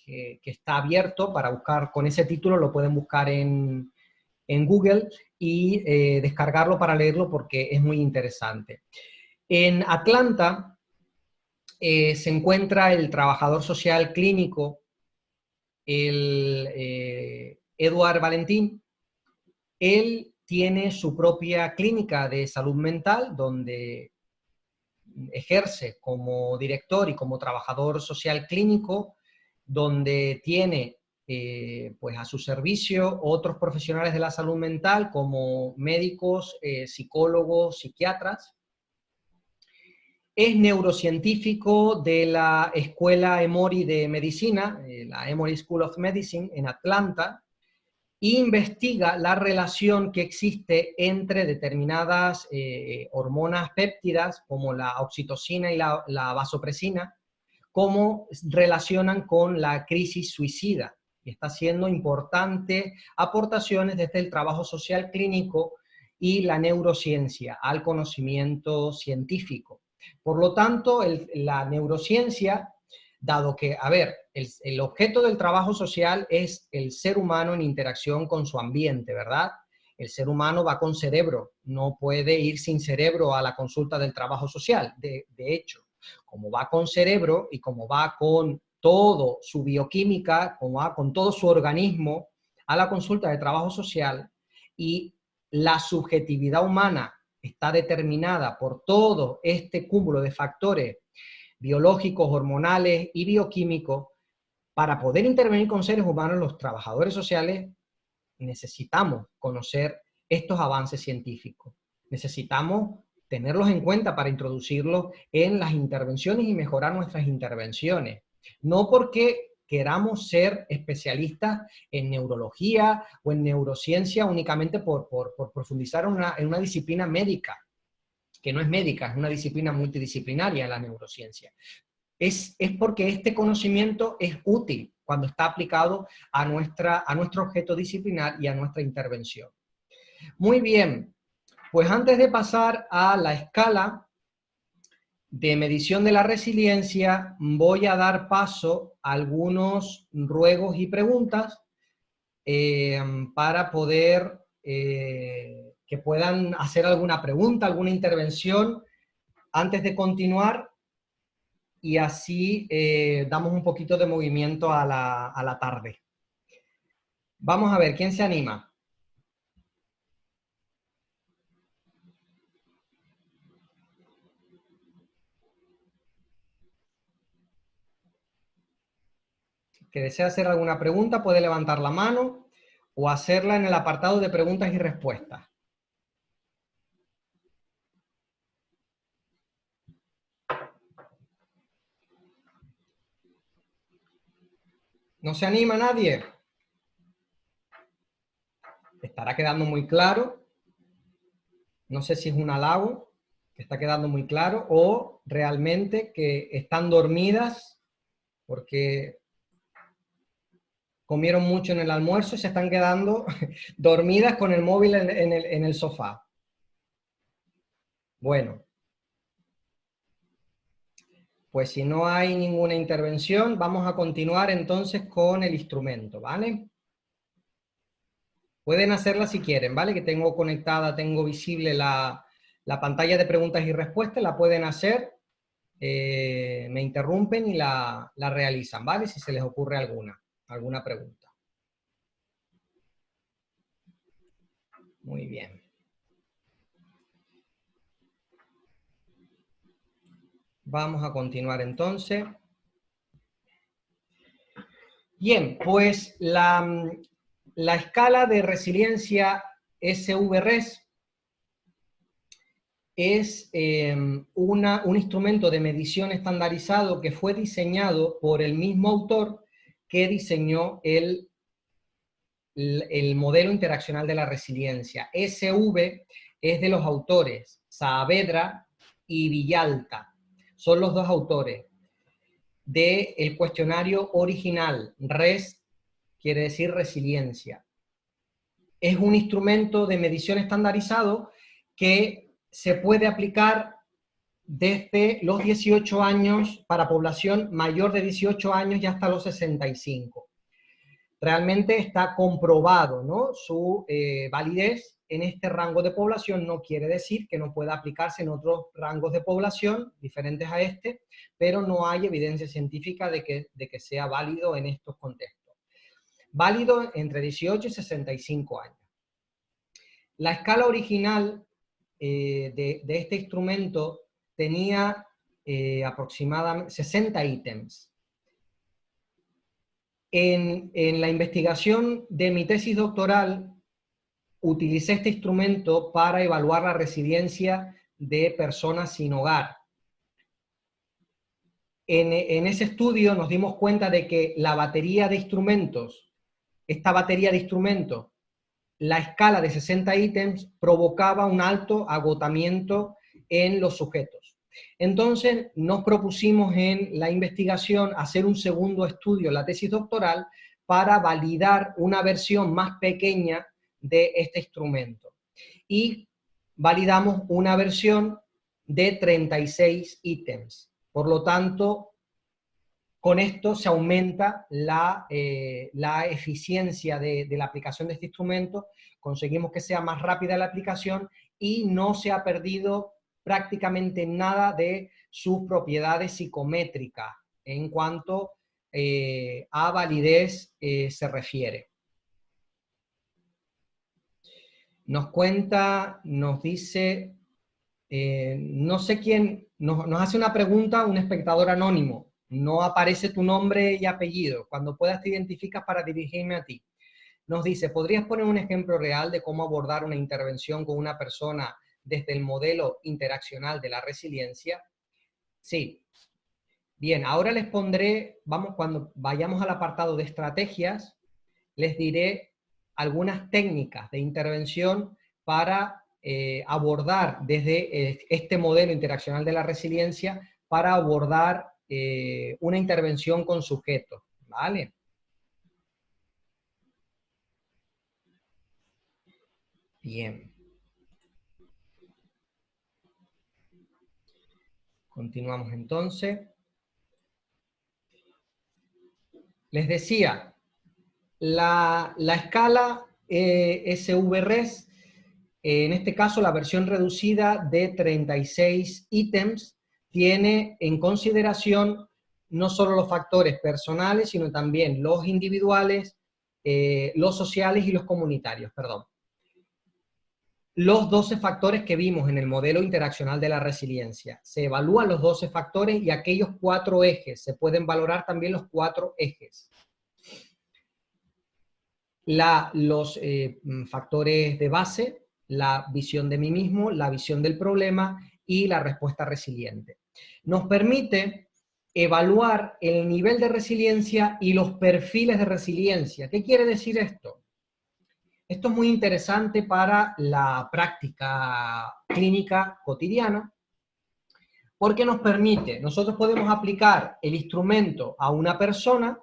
está abierto para buscar con ese título, lo pueden buscar en Google y descargarlo para leerlo porque es muy interesante. En Atlanta se encuentra el trabajador social clínico, Eduard Valentín. Él tiene su propia clínica de salud mental donde ejerce como director y como trabajador social clínico, donde tiene pues a su servicio otros profesionales de la salud mental como médicos, psicólogos, psiquiatras. Es neurocientífico de la Escuela Emory de Medicina, la Emory School of Medicine en Atlanta, e investiga la relación que existe entre determinadas hormonas péptidas, como la oxitocina y la vasopresina, cómo relacionan con la crisis suicida. Y está haciendo importantes aportaciones desde el trabajo social clínico y la neurociencia al conocimiento científico. Por lo tanto, la neurociencia, dado que, a ver, el objeto del trabajo social es el ser humano en interacción con su ambiente, ¿verdad? El ser humano va con cerebro, no puede ir sin cerebro a la consulta del trabajo social. De hecho, como va con cerebro y como va con todo su bioquímica, como va con todo su organismo a la consulta de trabajo social, y la subjetividad humana está determinada por todo este cúmulo de factores biológicos, hormonales y bioquímicos, para poder intervenir con seres humanos, los trabajadores sociales necesitamos conocer estos avances científicos. Necesitamos tenerlos en cuenta para introducirlos en las intervenciones y mejorar nuestras intervenciones. No porque queramos ser especialistas en neurología o en neurociencia únicamente por profundizar en una disciplina médica, que no es médica, es una disciplina multidisciplinaria la neurociencia. Es porque este conocimiento es útil cuando está aplicado a nuestro objeto disciplinar y a nuestra intervención. Muy bien, pues antes de pasar a la escala de medición de la resiliencia, voy a dar paso a algunos ruegos y preguntas para poder que puedan hacer alguna pregunta, alguna intervención antes de continuar, y así damos un poquito de movimiento a la tarde. Vamos a ver, ¿quién se anima? Que desea hacer alguna pregunta puede levantar la mano o hacerla en el apartado de preguntas y respuestas. ¿No se anima nadie? ¿Estará quedando muy claro? No sé si es un halago, que está quedando muy claro, o realmente que están dormidas porque comieron mucho en el almuerzo y se están quedando dormidas con el móvil en el sofá. Bueno, pues si no hay ninguna intervención, vamos a continuar entonces con el instrumento, ¿vale? Pueden hacerla si quieren, ¿vale? Que tengo conectada, tengo visible la pantalla de preguntas y respuestas, la pueden hacer, me interrumpen y la realizan, ¿vale? Si se les ocurre alguna pregunta. Muy bien. Vamos a continuar entonces. Bien, pues la escala de resiliencia SVRES es un instrumento de medición estandarizado que fue diseñado por el mismo autor que diseñó el modelo interaccional de la resiliencia. SV es de los autores Saavedra y Villalta. Son los dos autores del cuestionario original. RES quiere decir resiliencia. Es un instrumento de medición estandarizado que se puede aplicar desde los 18 años para población mayor de 18 años y hasta los 65. Realmente está comprobado, ¿no?, su validez en este rango de población. No quiere decir que no pueda aplicarse en otros rangos de población diferentes a este, pero no hay evidencia científica de que sea válido en estos contextos. Válido entre 18 y 65 años. La escala original de este instrumento tenía aproximadamente 60 ítems. En la investigación de mi tesis doctoral utilicé este instrumento para evaluar la resiliencia de personas sin hogar. En ese estudio nos dimos cuenta de que la batería de instrumentos, la escala de 60 ítems provocaba un alto agotamiento en los sujetos. Entonces nos propusimos en la investigación hacer un segundo estudio, la tesis doctoral, para validar una versión más pequeña de este instrumento. Y validamos una versión de 36 ítems. Por lo tanto, con esto se aumenta la eficiencia de la aplicación de este instrumento, conseguimos que sea más rápida la aplicación y no se ha perdido prácticamente nada de sus propiedades psicométricas en cuanto a validez se refiere. Nos cuenta, nos dice, no sé quién, nos hace una pregunta un espectador anónimo. No aparece tu nombre y apellido. Cuando puedas te identificas para dirigirme a ti. Nos dice, ¿podrías poner un ejemplo real de cómo abordar una intervención con una persona desde el modelo interaccional de la resiliencia? Sí. Bien, ahora les pondré, cuando vayamos al apartado de estrategias, les diré algunas técnicas de intervención para abordar desde este modelo interaccional de la resiliencia, para abordar una intervención con sujetos, ¿vale? Bien. Continuamos entonces. Les decía, la escala SVRES, en este caso la versión reducida de 36 ítems, tiene en consideración no solo los factores personales, sino también los individuales, los sociales y los comunitarios, perdón. Los 12 factores que vimos en el modelo interaccional de la resiliencia. Se evalúan los 12 factores y aquellos 4 ejes. Se pueden valorar también los 4 ejes. Los factores de base, la visión de mí mismo, la visión del problema y la respuesta resiliente. Nos permite evaluar el nivel de resiliencia y los perfiles de resiliencia. ¿Qué quiere decir esto? Esto es muy interesante para la práctica clínica cotidiana, porque nos permite, nosotros podemos aplicar el instrumento a una persona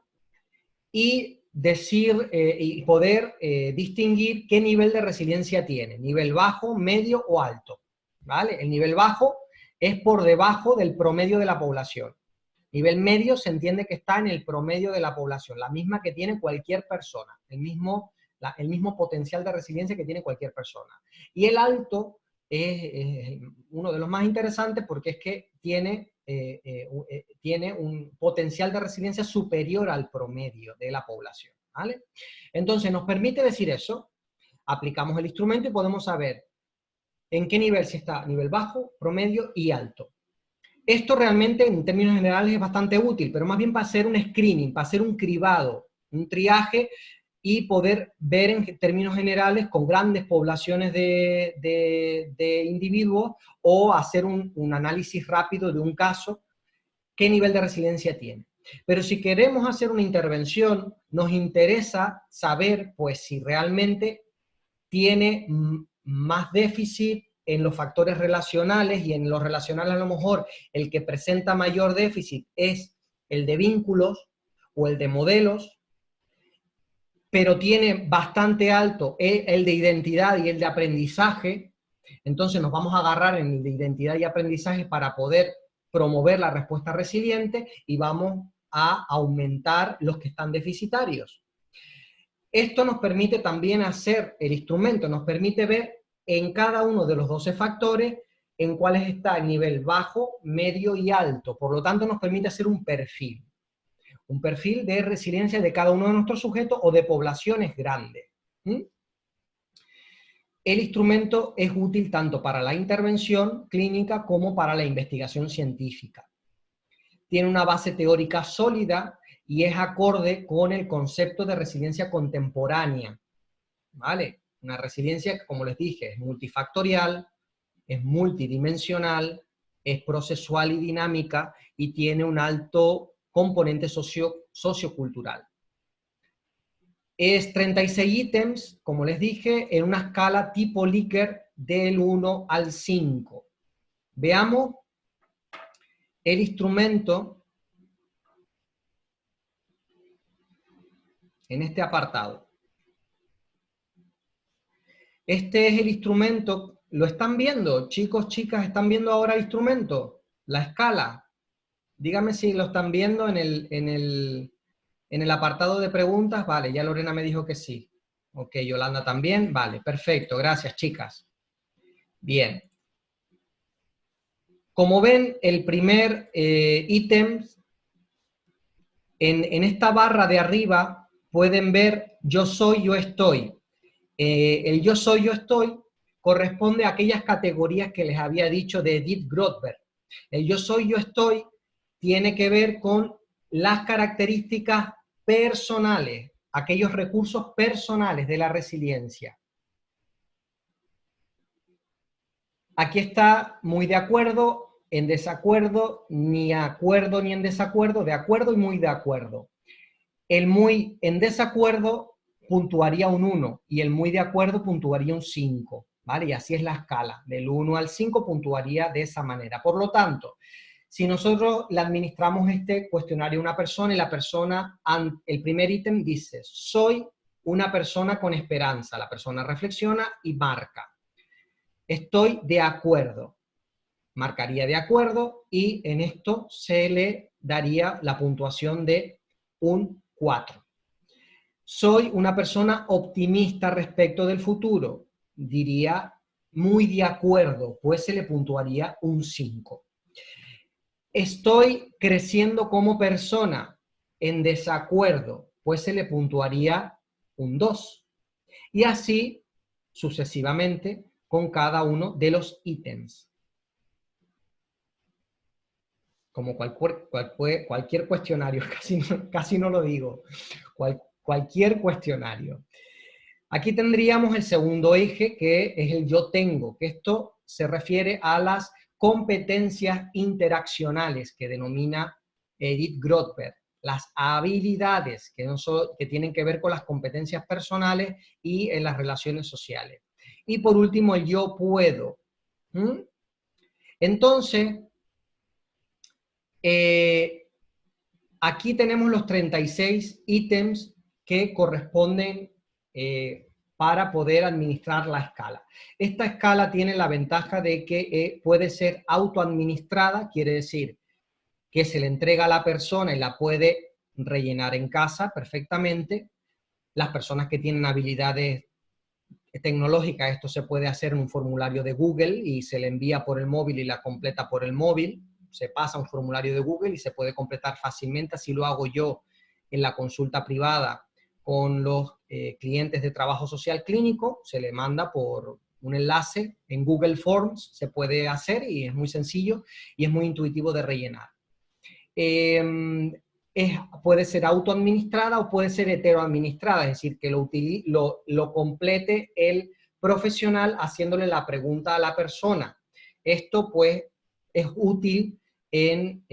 y decir y poder distinguir qué nivel de resiliencia tiene, nivel bajo, medio o alto, ¿vale? El nivel bajo es por debajo del promedio de la población. Nivel medio se entiende que está en el promedio de la población, la misma que tiene cualquier persona, el mismo potencial de resiliencia que tiene cualquier persona. Y el alto es uno de los más interesantes porque es que tiene un potencial de resiliencia superior al promedio de la población, ¿vale? Entonces nos permite decir eso, aplicamos el instrumento y podemos saber en qué nivel se está, nivel bajo, promedio y alto. Esto realmente en términos generales es bastante útil, pero más bien para hacer un screening, para hacer un cribado, un triaje y poder ver en términos generales con grandes poblaciones de individuos o hacer un análisis rápido de un caso, qué nivel de resiliencia tiene. Pero si queremos hacer una intervención, nos interesa saber pues si realmente tiene más déficit en los factores relacionales, y en los relacionales a lo mejor el que presenta mayor déficit es el de vínculos o el de modelos, pero tiene bastante alto el de identidad y el de aprendizaje. Entonces nos vamos a agarrar en el de identidad y aprendizaje para poder promover la respuesta resiliente y vamos a aumentar los que están deficitarios. Esto nos permite también hacer, el instrumento nos permite ver en cada uno de los 12 factores en cuáles está el nivel bajo, medio y alto. Por lo tanto, nos permite hacer un perfil de resiliencia de cada uno de nuestros sujetos o de poblaciones grandes. El instrumento es útil tanto para la intervención clínica como para la investigación científica. Tiene una base teórica sólida y es acorde con el concepto de resiliencia contemporánea, ¿vale? Una resiliencia que, como les dije, es multifactorial, es multidimensional, es procesual y dinámica y tiene un alto componente sociocultural. Es 36 ítems, como les dije, en una escala tipo Likert del 1 al 5. Veamos el instrumento en este apartado. Este es el instrumento, ¿lo están viendo? Chicos, chicas, ¿están viendo ahora el instrumento? La escala. Díganme si lo están viendo en el apartado de preguntas. Vale, ya Lorena me dijo que sí. Ok, Yolanda también. Vale, perfecto, gracias, chicas. Bien. Como ven, el primer ítem, en esta barra de arriba, pueden ver yo soy, yo estoy. El yo soy, yo estoy corresponde a aquellas categorías que les había dicho de Edith Grotberg. El yo soy, yo estoy tiene que ver con las características personales, aquellos recursos personales de la resiliencia. Aquí está muy de acuerdo, en desacuerdo, ni acuerdo ni en desacuerdo, de acuerdo y muy de acuerdo. El muy en desacuerdo puntuaría un 1 y el muy de acuerdo puntuaría un 5, ¿vale? Y así es la escala, del 1 al 5 puntuaría de esa manera. Por lo tanto, si nosotros le administramos este cuestionario a una persona y la persona, el primer ítem dice, soy una persona con esperanza, la persona reflexiona y marca. Estoy de acuerdo, marcaría de acuerdo y en esto se le daría la puntuación de un 4. Soy una persona optimista respecto del futuro, diría muy de acuerdo, pues se le puntuaría un 5. Estoy creciendo como persona, en desacuerdo, pues se le puntuaría un 2. Y así sucesivamente con cada uno de los ítems. Como cualquier cuestionario, casi no lo digo, cualquier cuestionario. Aquí tendríamos el segundo eje, que es el yo tengo, que esto se refiere a las competencias interaccionales que denomina Edith Grotberg. las habilidades, que, no que tienen que ver con las competencias personales y en las relaciones sociales. Y por último, el yo puedo. Entonces, aquí tenemos los 36 ítems que corresponden para poder administrar la escala. Esta escala tiene la ventaja de que puede ser autoadministrada, quiere decir que se le entrega a la persona y la puede rellenar en casa perfectamente. Las personas que tienen habilidades tecnológicas, esto se puede hacer en un formulario de Google y se le envía por el móvil y la completa por el móvil. Se pasa un formulario de Google y se puede completar fácilmente. Así lo hago yo en la consulta privada con los clientes de trabajo social clínico. Se le manda por un enlace en Google Forms, se puede hacer y es muy sencillo y es muy intuitivo de rellenar. Puede ser autoadministrada o puede ser heteroadministrada, es decir, que lo complete el profesional haciéndole la pregunta a la persona. Esto pues es útil en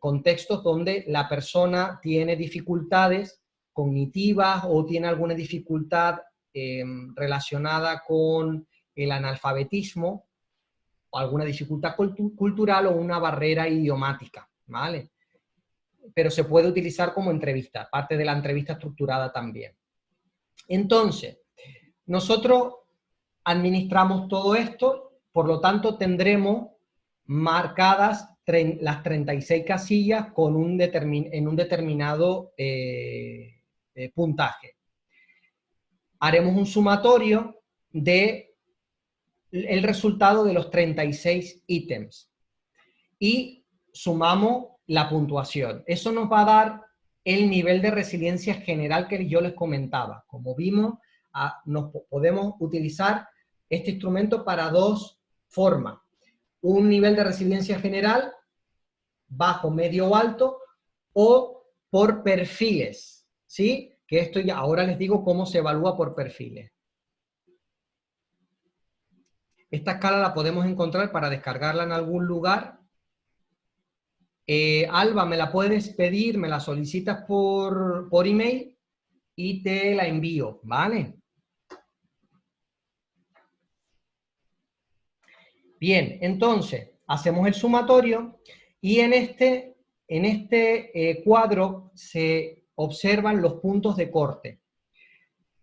contextos donde la persona tiene dificultades cognitivas o tiene alguna dificultad relacionada con el analfabetismo o alguna dificultad cultural o una barrera idiomática, ¿vale? Pero se puede utilizar como entrevista, parte de la entrevista estructurada también. Entonces, nosotros administramos todo esto, por lo tanto tendremos marcadas las 36 casillas con en un determinado puntaje. Haremos un sumatorio del resultado de los 36 ítems y sumamos la puntuación. Eso nos va a dar el nivel de resiliencia general que yo les comentaba. Como vimos, podemos utilizar este instrumento para dos formas. Un nivel de resiliencia general, bajo, medio o alto, o por perfiles, ¿sí? Que esto ya ahora les digo cómo se evalúa por perfiles. Esta escala la podemos encontrar para descargarla en algún lugar. Alba, me la puedes pedir, me la solicitas por email y te la envío, ¿vale? Bien, entonces, hacemos el sumatorio y en este cuadro se observan los puntos de corte.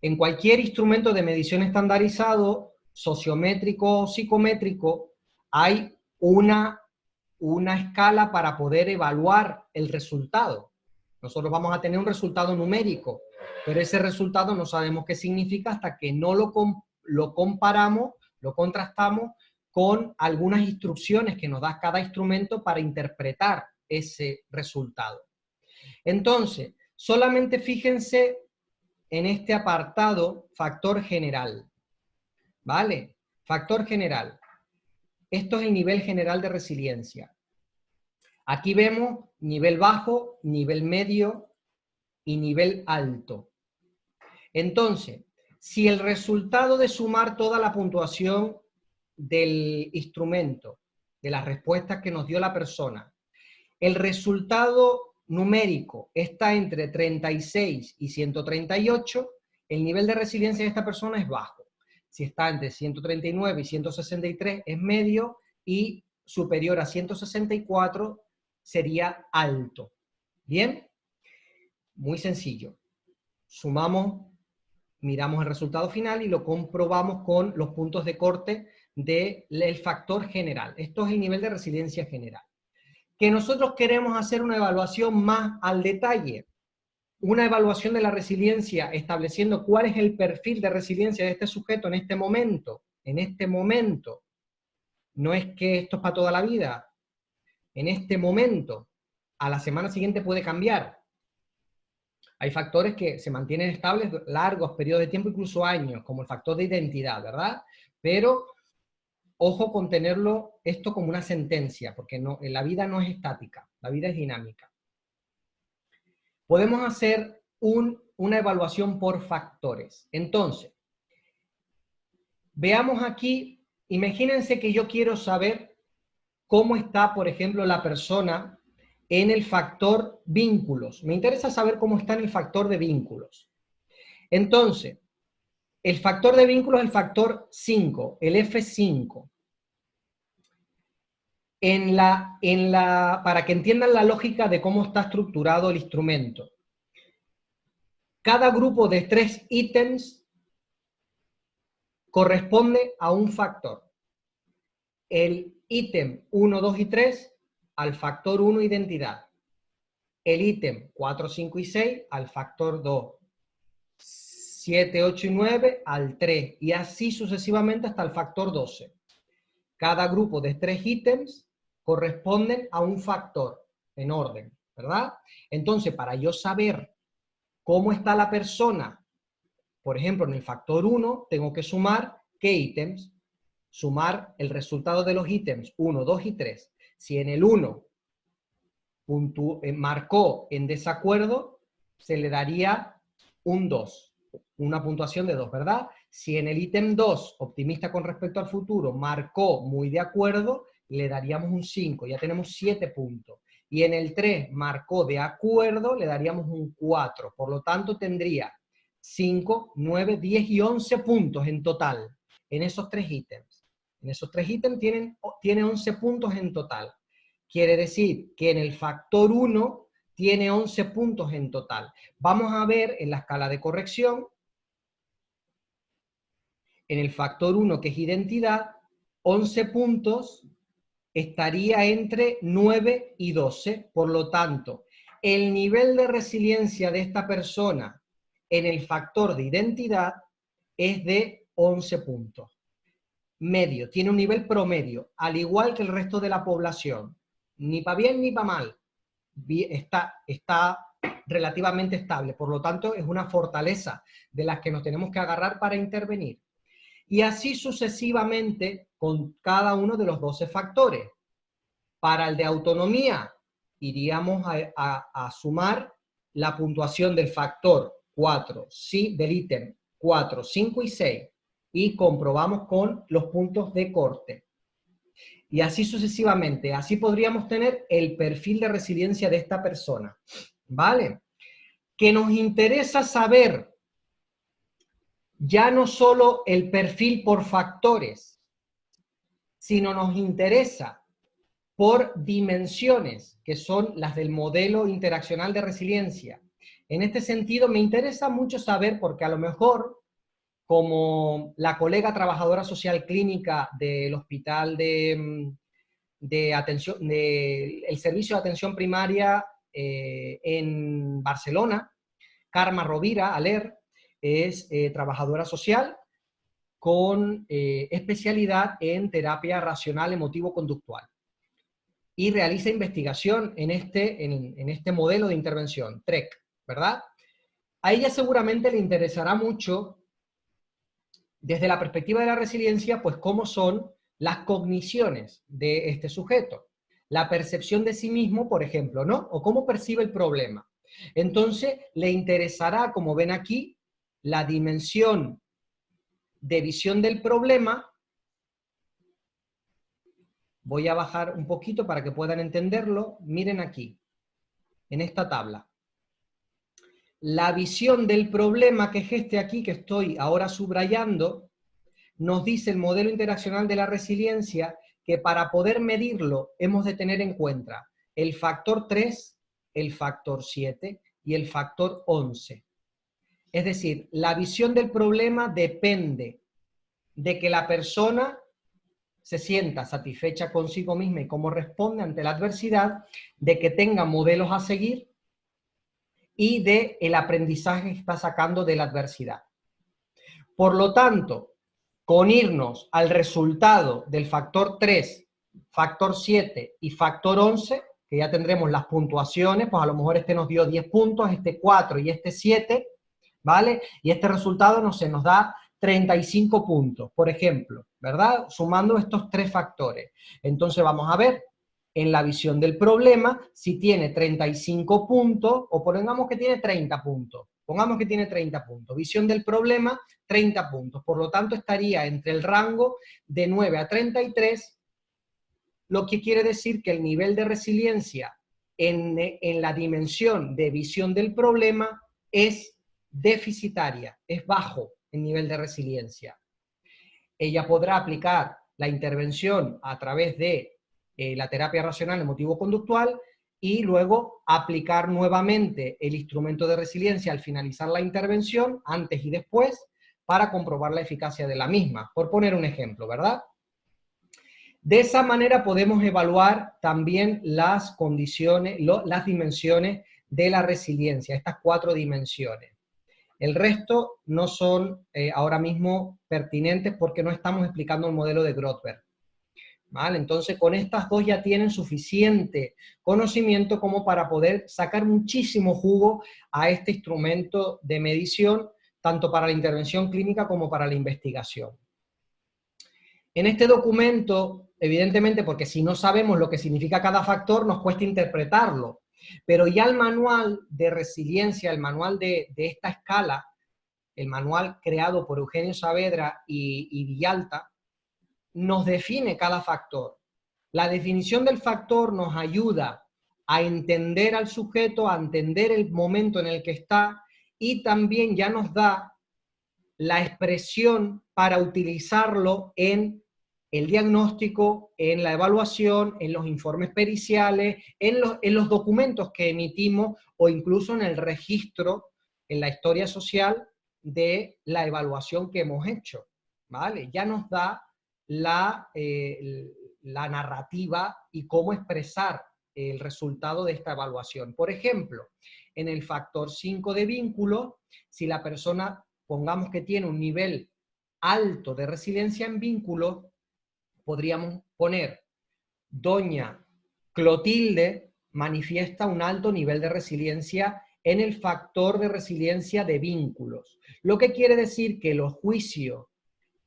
En cualquier instrumento de medición estandarizado, sociométrico o psicométrico, hay una escala para poder evaluar el resultado. Nosotros vamos a tener un resultado numérico, pero ese resultado no sabemos qué significa hasta que no lo comparamos, lo contrastamos con algunas instrucciones que nos da cada instrumento para interpretar ese resultado. Entonces, solamente fíjense en este apartado, factor general, ¿vale? Factor general. Esto es el nivel general de resiliencia. Aquí vemos nivel bajo, nivel medio y nivel alto. Entonces, si el resultado de sumar toda la puntuación del instrumento, de las respuestas que nos dio la persona, el resultado numérico está entre 36 y 138, el nivel de resiliencia de esta persona es bajo. Si está entre 139 y 163 es medio y superior a 164 sería alto. ¿Bien? Muy sencillo. Sumamos, miramos el resultado final y lo comprobamos con los puntos de corte del factor general. Esto es el nivel de resiliencia general. Que nosotros queremos hacer una evaluación más al detalle, una evaluación de la resiliencia estableciendo cuál es el perfil de resiliencia de este sujeto en este momento. No es que esto es para toda la vida. En este momento, a la semana siguiente puede cambiar. Hay factores que se mantienen estables largos periodos de tiempo, incluso años, como el factor de identidad, ¿verdad? Pero ojo con tenerlo esto como una sentencia, porque la vida no es estática, la vida es dinámica. Podemos hacer una evaluación por factores. Entonces, veamos aquí, imagínense que yo quiero saber cómo está, por ejemplo, la persona en el factor vínculos. Me interesa saber cómo está en el factor de vínculos. Entonces, el factor de vínculos es el factor 5, el F5. Para que entiendan la lógica de cómo está estructurado el instrumento. Cada grupo de 3 ítems corresponde a un factor. El ítem 1, 2 y 3 al factor 1 identidad. El ítem 4, 5 y 6 al factor 2. 7, 8 y 9 al 3. Y así sucesivamente hasta el factor 12. Cada grupo de 3 ítems corresponden a un factor en orden, ¿verdad? Entonces, para yo saber cómo está la persona, por ejemplo, en el factor 1, tengo que sumar ¿qué ítems? Sumar el resultado de los ítems 1, 2 y 3. Si en el 1 marcó en desacuerdo, se le daría un 2, una puntuación de 2, ¿verdad? Si en el ítem 2, optimista con respecto al futuro, marcó muy de acuerdo, le daríamos un 5, ya tenemos 7 puntos. Y en el 3 marcó de acuerdo, le daríamos un 4. Por lo tanto, tendría 5, 9, 10 y 11 puntos en total, en esos 3 ítems. En esos 3 ítems tiene 11 puntos en total. Quiere decir que en el factor 1 tiene 11 puntos en total. Vamos a ver en la escala de corrección, en el factor 1, que es identidad, 11 puntos estaría entre 9 y 12. Por lo tanto, el nivel de resiliencia de esta persona en el factor de identidad es de 11 puntos. Medio, tiene un nivel promedio, al igual que el resto de la población. Ni para bien ni para mal. Está relativamente estable. Por lo tanto, es una fortaleza de las que nos tenemos que agarrar para intervenir. Y así sucesivamente con cada uno de los 12 factores. Para el de autonomía, iríamos a sumar la puntuación del factor 4, sí, del ítem 4, 5 y 6, y comprobamos con los puntos de corte. Y así sucesivamente. Así podríamos tener el perfil de resiliencia de esta persona. ¿Vale? Que nos interesa saber ya no solo el perfil por factores, sino nos interesa por dimensiones, que son las del modelo interaccional de resiliencia. En este sentido, me interesa mucho saber, porque a lo mejor, como la colega trabajadora social clínica del hospital el servicio de atención primaria en Barcelona, Carme Rovira Aler, es trabajadora social con especialidad en terapia racional emotivo-conductual y realiza investigación en este modelo de intervención, TREC, ¿verdad? A ella seguramente le interesará mucho, desde la perspectiva de la resiliencia, pues cómo son las cogniciones de este sujeto, la percepción de sí mismo, por ejemplo, ¿no? O cómo percibe el problema. Entonces, le interesará, como ven aquí, la dimensión de visión del problema. Voy a bajar un poquito para que puedan entenderlo. Miren aquí, en esta tabla. La visión del problema, que es este aquí, que estoy ahora subrayando, nos dice el modelo interaccional de la resiliencia que para poder medirlo hemos de tener en cuenta el factor 3, el factor 7 y el factor 11. Es decir, la visión del problema depende de que la persona se sienta satisfecha consigo misma y cómo responde ante la adversidad, de que tenga modelos a seguir y del aprendizaje que está sacando de la adversidad. Por lo tanto, con irnos al resultado del factor 3, factor 7 y factor 11, que ya tendremos las puntuaciones, pues a lo mejor este nos dio 10 puntos, este 4 y este 7, ¿vale? Y este resultado nos da 35 puntos, por ejemplo, ¿verdad? Sumando estos 3 factores. Entonces vamos a ver en la visión del problema si tiene 35 puntos, o pongamos que tiene 30 puntos. Pongamos que tiene 30 puntos. Visión del problema, 30 puntos. Por lo tanto, estaría entre el rango de 9 a 33, lo que quiere decir que el nivel de resiliencia en la dimensión de visión del problema es deficitaria, es bajo el nivel de resiliencia. Ella podrá aplicar la intervención a través de la terapia racional emotivo-conductual y luego aplicar nuevamente el instrumento de resiliencia al finalizar la intervención, antes y después, para comprobar la eficacia de la misma, por poner un ejemplo, ¿verdad? De esa manera podemos evaluar también las condiciones, las dimensiones de la resiliencia, estas 4 dimensiones. El resto no son ahora mismo pertinentes porque no estamos explicando el modelo de Grotberg, ¿vale? Entonces, con estas 2 ya tienen suficiente conocimiento como para poder sacar muchísimo jugo a este instrumento de medición, tanto para la intervención clínica como para la investigación. En este documento, evidentemente, porque si no sabemos lo que significa cada factor, nos cuesta interpretarlo. Pero ya el manual de resiliencia, el manual de esta escala, el manual creado por Eugenio Saavedra y Villalta, nos define cada factor. La definición del factor nos ayuda a entender al sujeto, a entender el momento en el que está, y también ya nos da la expresión para utilizarlo en el diagnóstico, en la evaluación, en los informes periciales, en los documentos que emitimos o incluso en el registro, en la historia social de la evaluación que hemos hecho, ¿vale? Ya nos da la narrativa y cómo expresar el resultado de esta evaluación. Por ejemplo, en el factor 5 de vínculo, si la persona, pongamos que tiene un nivel alto de resiliencia en vínculo, podríamos poner: doña Clotilde manifiesta un alto nivel de resiliencia en el factor de resiliencia de vínculos. Lo que quiere decir que los juicios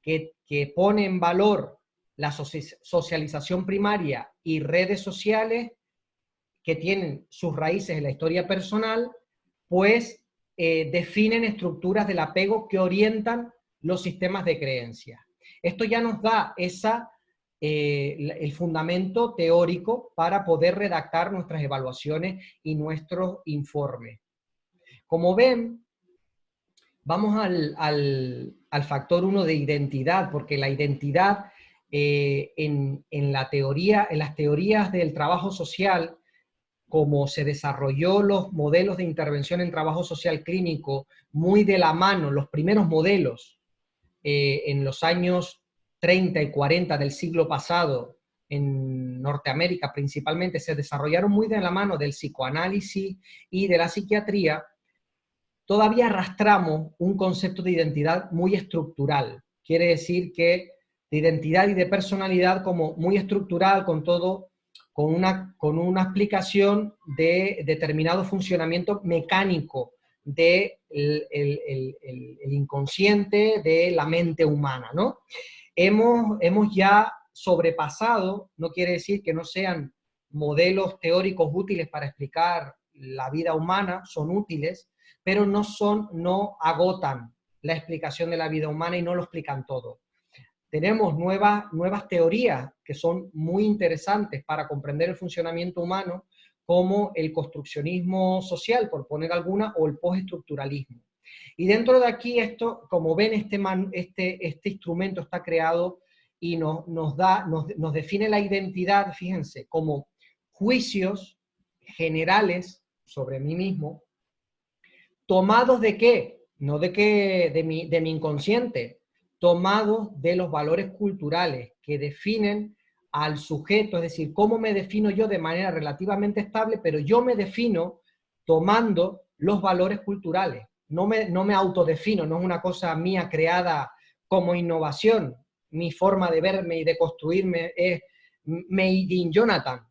que pone en valor la socialización primaria y redes sociales que tienen sus raíces en la historia personal, pues definen estructuras del apego que orientan los sistemas de creencias. Esto ya nos da el fundamento teórico para poder redactar nuestras evaluaciones y nuestros informes. Como ven, vamos al factor 1 de identidad, porque la identidad en las teorías del trabajo social, como se desarrolló los modelos de intervención en trabajo social clínico, muy de la mano, los primeros modelos en los años 30 y 40 del siglo pasado, en Norteamérica principalmente, se desarrollaron muy de la mano del psicoanálisis y de la psiquiatría. Todavía arrastramos un concepto de identidad muy estructural. Quiere decir que de identidad y de personalidad como muy estructural, con todo, con una explicación de determinado funcionamiento mecánico del el inconsciente, de la mente humana, ¿no? Hemos ya sobrepasado, no quiere decir que no sean modelos teóricos útiles para explicar la vida humana, son útiles, pero no agotan la explicación de la vida humana y no lo explican todo. Tenemos nuevas teorías que son muy interesantes para comprender el funcionamiento humano, como el construccionismo social, por poner alguna, o el postestructuralismo. Y dentro de aquí, esto, como ven, este instrumento está creado y nos define la identidad, fíjense, como juicios generales sobre mí mismo, ¿tomados de qué? No de mi inconsciente, tomados de los valores culturales que definen al sujeto, es decir, cómo me defino yo de manera relativamente estable, pero yo me defino tomando los valores culturales. No me autodefino, no es una cosa mía creada como innovación. Mi forma de verme y de construirme es made in Jonathan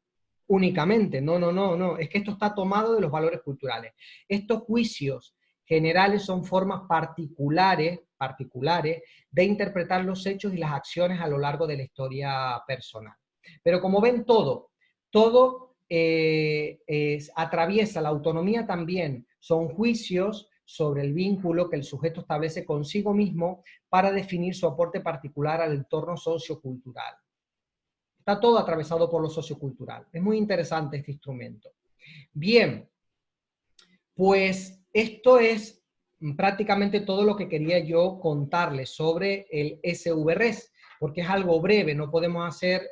únicamente. No. Es que esto está tomado de los valores culturales. Estos juicios generales son formas particulares de interpretar los hechos y las acciones a lo largo de la historia personal. Pero como ven, todo atraviesa la autonomía también. Son juicios sobre el vínculo que el sujeto establece consigo mismo para definir su aporte particular al entorno sociocultural. Está todo atravesado por lo sociocultural. Es muy interesante este instrumento. Bien, pues esto es prácticamente todo lo que quería yo contarles sobre el SVRES, porque es algo breve, no podemos hacer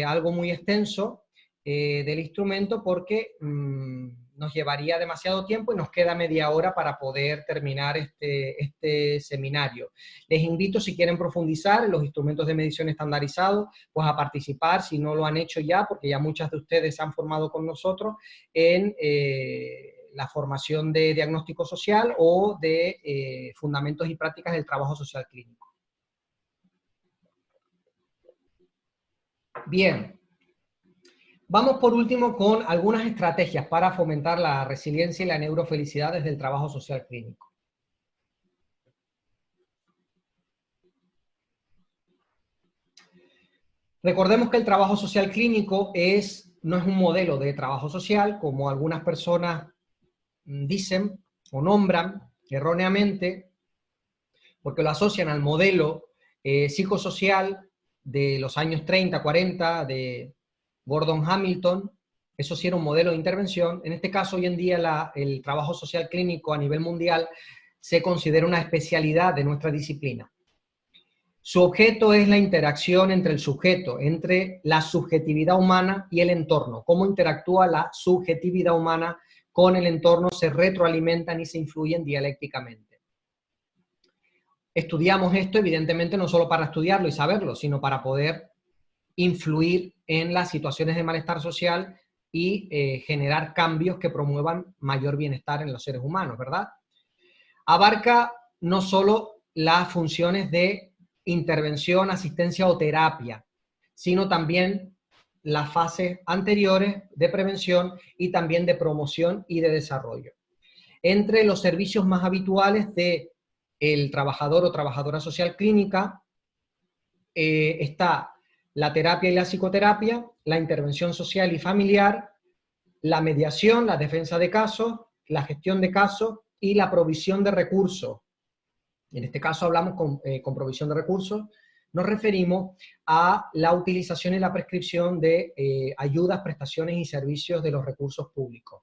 algo muy extenso del instrumento porque nos llevaría demasiado tiempo y nos queda media hora para poder terminar este seminario. Les invito, si quieren profundizar en los instrumentos de medición estandarizados, pues a participar, si no lo han hecho ya, porque ya muchas de ustedes se han formado con nosotros en la formación de diagnóstico social o de fundamentos y prácticas del trabajo social clínico. Bien. Vamos por último con algunas estrategias para fomentar la resiliencia y la neurofelicidad desde el trabajo social clínico. Recordemos que el trabajo social clínico no es un modelo de trabajo social, como algunas personas dicen o nombran erróneamente, porque lo asocian al modelo psicosocial de los años 30, 40, de Gordon Hamilton. Eso sí era un modelo de intervención. En este caso, hoy en día, el trabajo social clínico a nivel mundial se considera una especialidad de nuestra disciplina. Su objeto es la interacción entre el sujeto, entre la subjetividad humana y el entorno. Cómo interactúa la subjetividad humana con el entorno, se retroalimentan y se influyen dialécticamente. Estudiamos esto, evidentemente, no solo para estudiarlo y saberlo, sino para poder influir en las situaciones de malestar social y generar cambios que promuevan mayor bienestar en los seres humanos, ¿verdad? Abarca no solo las funciones de intervención, asistencia o terapia, sino también las fases anteriores de prevención y también de promoción y de desarrollo. Entre los servicios más habituales del trabajador o trabajadora social clínica está la terapia y la psicoterapia, la intervención social y familiar, la mediación, la defensa de casos, la gestión de casos y la provisión de recursos. En este caso hablamos con provisión de recursos, nos referimos a la utilización y la prescripción de ayudas, prestaciones y servicios de los recursos públicos.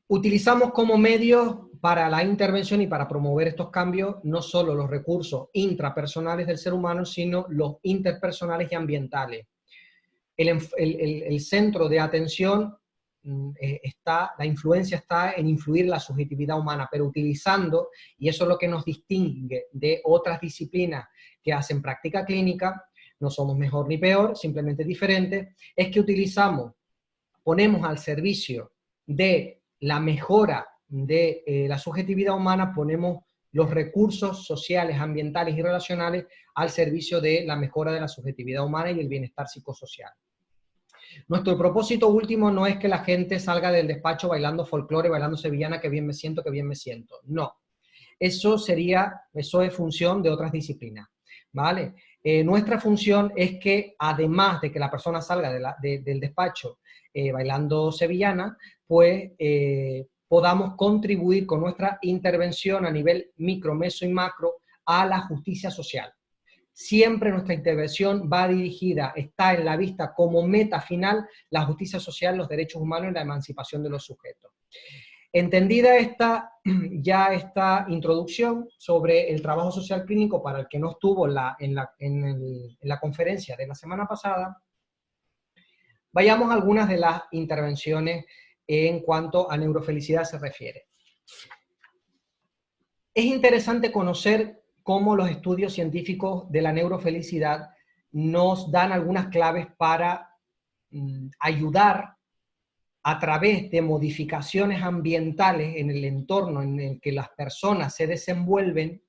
Utilizamos como medios para la intervención y para promover estos cambios no solo los recursos intrapersonales del ser humano, sino los interpersonales y ambientales. El centro de atención la influencia está en influir en la subjetividad humana, pero utilizando, y eso es lo que nos distingue de otras disciplinas que hacen práctica clínica, no somos mejor ni peor, simplemente diferentes, es que ponemos al servicio de la mejora de la subjetividad humana, ponemos los recursos sociales, ambientales y relacionales al servicio de la mejora de la subjetividad humana y el bienestar psicosocial. Nuestro propósito último no es que la gente salga del despacho bailando folclore, bailando sevillana, que bien me siento, que bien me siento. No. Eso es función de otras disciplinas, ¿vale? Nuestra función es que, además de que la persona salga del despacho bailando sevillana, pues podamos contribuir con nuestra intervención a nivel micro, meso y macro a la justicia social. Siempre nuestra intervención va dirigida, está en la vista como meta final, la justicia social, los derechos humanos y la emancipación de los sujetos. Entendida esta introducción sobre el trabajo social clínico, para el que no estuvo en la conferencia de la semana pasada, vayamos a algunas de las intervenciones en cuanto a neurofelicidad se refiere. Es interesante conocer cómo los estudios científicos de la neurofelicidad nos dan algunas claves para ayudar a través de modificaciones ambientales en el entorno en el que las personas se desenvuelven,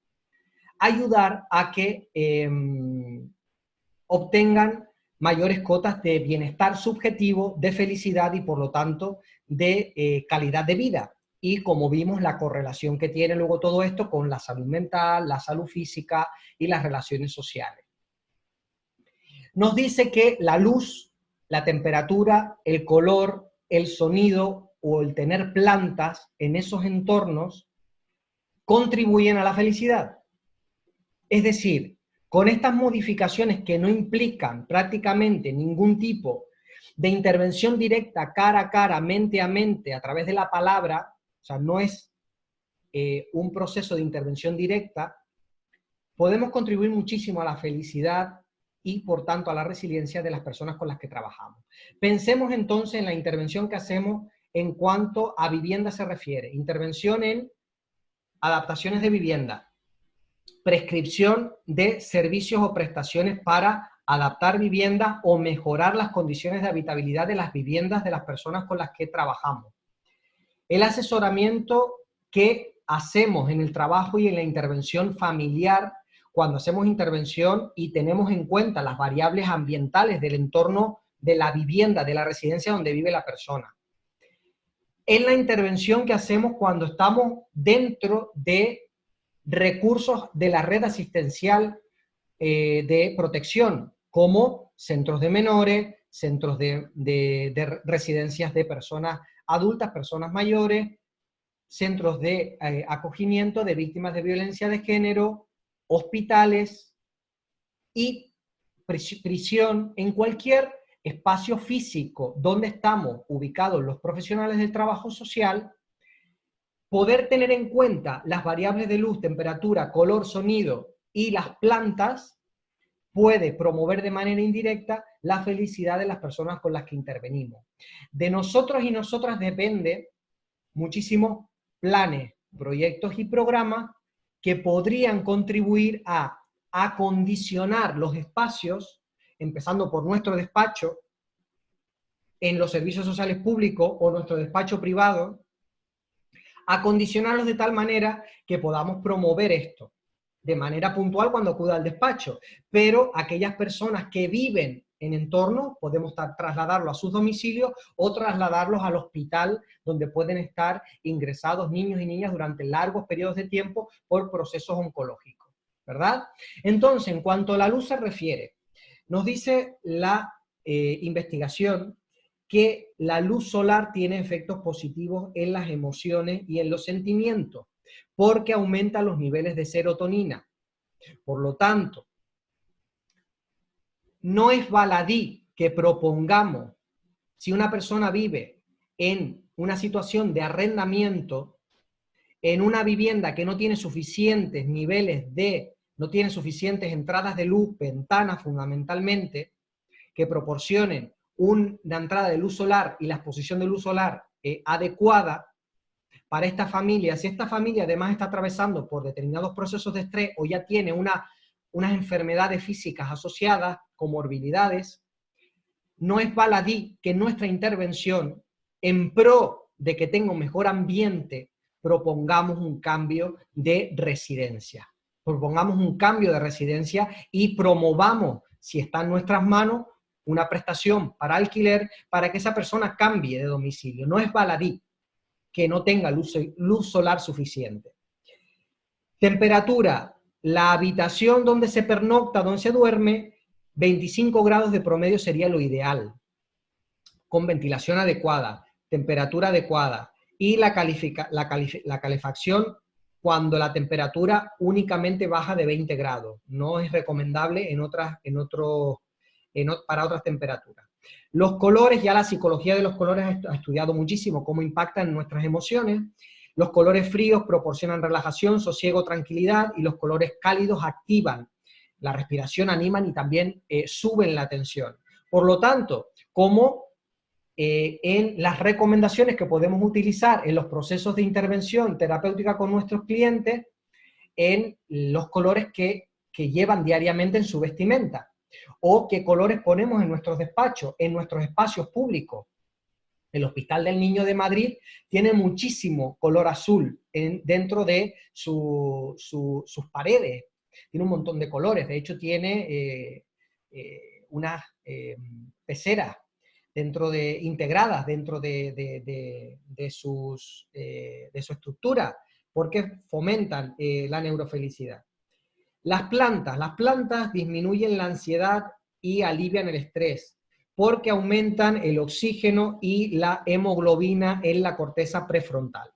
ayudar a que obtengan mayores cotas de bienestar subjetivo, de felicidad y por lo tanto de calidad de vida. Y como vimos, la correlación que tiene luego todo esto con la salud mental, la salud física y las relaciones sociales. Nos dice que la luz, la temperatura, el color, el sonido o el tener plantas en esos entornos contribuyen a la felicidad. Es decir, con estas modificaciones que no implican prácticamente ningún tipo de intervención directa, cara a cara, mente a mente, a través de la palabra, o sea, no es un proceso de intervención directa, podemos contribuir muchísimo a la felicidad y, por tanto, a la resiliencia de las personas con las que trabajamos. Pensemos entonces en la intervención que hacemos en cuanto a vivienda se refiere. Intervención en adaptaciones de vivienda, prescripción de servicios o prestaciones para adaptar viviendas o mejorar las condiciones de habitabilidad de las viviendas de las personas con las que trabajamos. El asesoramiento que hacemos en el trabajo y en la intervención familiar, cuando hacemos intervención y tenemos en cuenta las variables ambientales del entorno de la vivienda, de la residencia donde vive la persona. En la intervención que hacemos cuando estamos dentro de recursos de la red asistencial de protección, como centros de menores, centros de residencias de personas adultas, personas mayores, centros de acogimiento de víctimas de violencia de género, hospitales y prisión, en cualquier espacio físico donde estamos ubicados los profesionales del trabajo social. Poder tener en cuenta las variables de luz, temperatura, color, sonido y las plantas puede promover de manera indirecta la felicidad de las personas con las que intervenimos. De nosotros y nosotras depende muchísimos planes, proyectos y programas que podrían contribuir a acondicionar los espacios, empezando por nuestro despacho, en los servicios sociales públicos o nuestro despacho privado, acondicionarlos de tal manera que podamos promover esto de manera puntual cuando acuda al despacho, pero aquellas personas que viven en entorno podemos trasladarlo a sus domicilios o trasladarlos al hospital donde pueden estar ingresados niños y niñas durante largos periodos de tiempo por procesos oncológicos, ¿verdad? Entonces, en cuanto a la luz se refiere, nos dice la investigación que la luz solar tiene efectos positivos en las emociones y en los sentimientos, porque aumenta los niveles de serotonina. Por lo tanto, no es baladí que propongamos, si una persona vive en una situación de arrendamiento, en una vivienda que no tiene suficientes niveles no tiene suficientes entradas de luz, ventanas fundamentalmente, que proporcionen una entrada de luz solar y la exposición de luz solar adecuada para esta familia. Si esta familia además está atravesando por determinados procesos de estrés o ya tiene unas enfermedades físicas asociadas, comorbilidades, no es baladí que nuestra intervención, en pro de que tenga un mejor ambiente, propongamos un cambio de residencia. Propongamos un cambio de residencia y promovamos, si está en nuestras manos, una prestación para alquiler para que esa persona cambie de domicilio. No es baladí que no tenga luz solar suficiente. Temperatura. La habitación donde se pernocta, donde se duerme, 25 grados de promedio sería lo ideal, con ventilación adecuada, temperatura adecuada y la calefacción cuando la temperatura únicamente baja de 20 grados. No es recomendable para otras temperaturas. Los colores, ya la psicología de los colores ha estudiado muchísimo cómo impactan en nuestras emociones. Los colores fríos proporcionan relajación, sosiego, tranquilidad, y los colores cálidos activan la respiración, animan y también suben la tensión. Por lo tanto, como en las recomendaciones que podemos utilizar en los procesos de intervención terapéutica con nuestros clientes, en los colores que llevan diariamente en su vestimenta, o qué colores ponemos en nuestros despachos, en nuestros espacios públicos. El Hospital del Niño de Madrid tiene muchísimo color azul dentro de sus paredes. Tiene un montón de colores. De hecho, tiene unas peceras integradas dentro de su estructura, porque fomentan la neurofelicidad. Las plantas disminuyen la ansiedad y alivian el estrés, porque aumentan el oxígeno y la hemoglobina en la corteza prefrontal.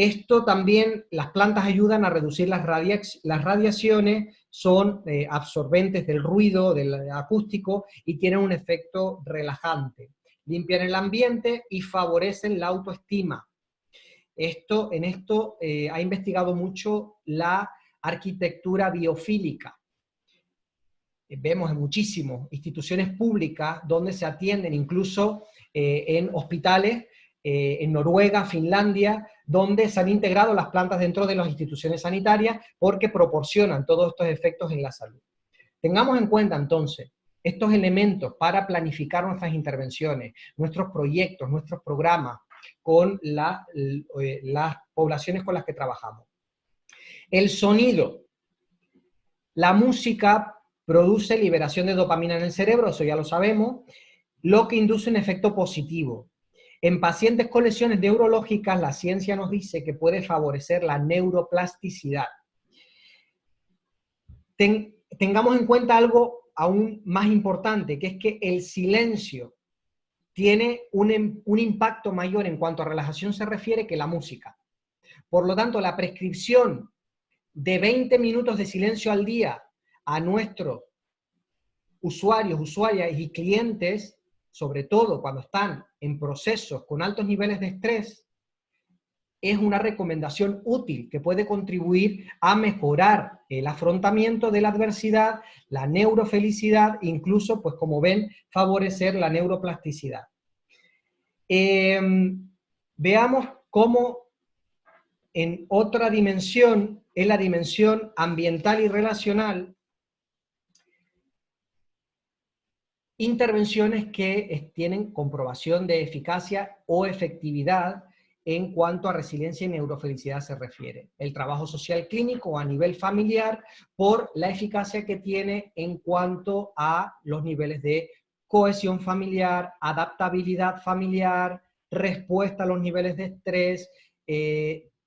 Esto también, las plantas ayudan a reducir las radiaciones, son absorbentes del ruido, del acústico, y tienen un efecto relajante. Limpian el ambiente y favorecen la autoestima. En esto ha investigado mucho la arquitectura biofílica. Vemos en muchísimas instituciones públicas donde se atienden, incluso en hospitales, en Noruega, Finlandia, donde se han integrado las plantas dentro de las instituciones sanitarias porque proporcionan todos estos efectos en la salud. Tengamos en cuenta entonces estos elementos para planificar nuestras intervenciones, nuestros proyectos, nuestros programas con las poblaciones con las que trabajamos. El sonido, la música produce liberación de dopamina en el cerebro, eso ya lo sabemos, lo que induce un efecto positivo. En pacientes con lesiones neurológicas, la ciencia nos dice que puede favorecer la neuroplasticidad. Tengamos en cuenta algo aún más importante, que es que el silencio tiene un impacto mayor en cuanto a relajación se refiere que la música. Por lo tanto, la prescripción de 20 minutos de silencio al día a nuestros usuarios, usuarias y clientes, sobre todo cuando están en procesos con altos niveles de estrés, es una recomendación útil que puede contribuir a mejorar el afrontamiento de la adversidad, la neurofelicidad, incluso, pues como ven, favorecer la neuroplasticidad. Veamos cómo en otra dimensión, en la dimensión ambiental y relacional, intervenciones que tienen comprobación de eficacia o efectividad en cuanto a resiliencia y neurofelicidad se refiere. El trabajo social clínico a nivel familiar por la eficacia que tiene en cuanto a los niveles de cohesión familiar, adaptabilidad familiar, respuesta a los niveles de estrés,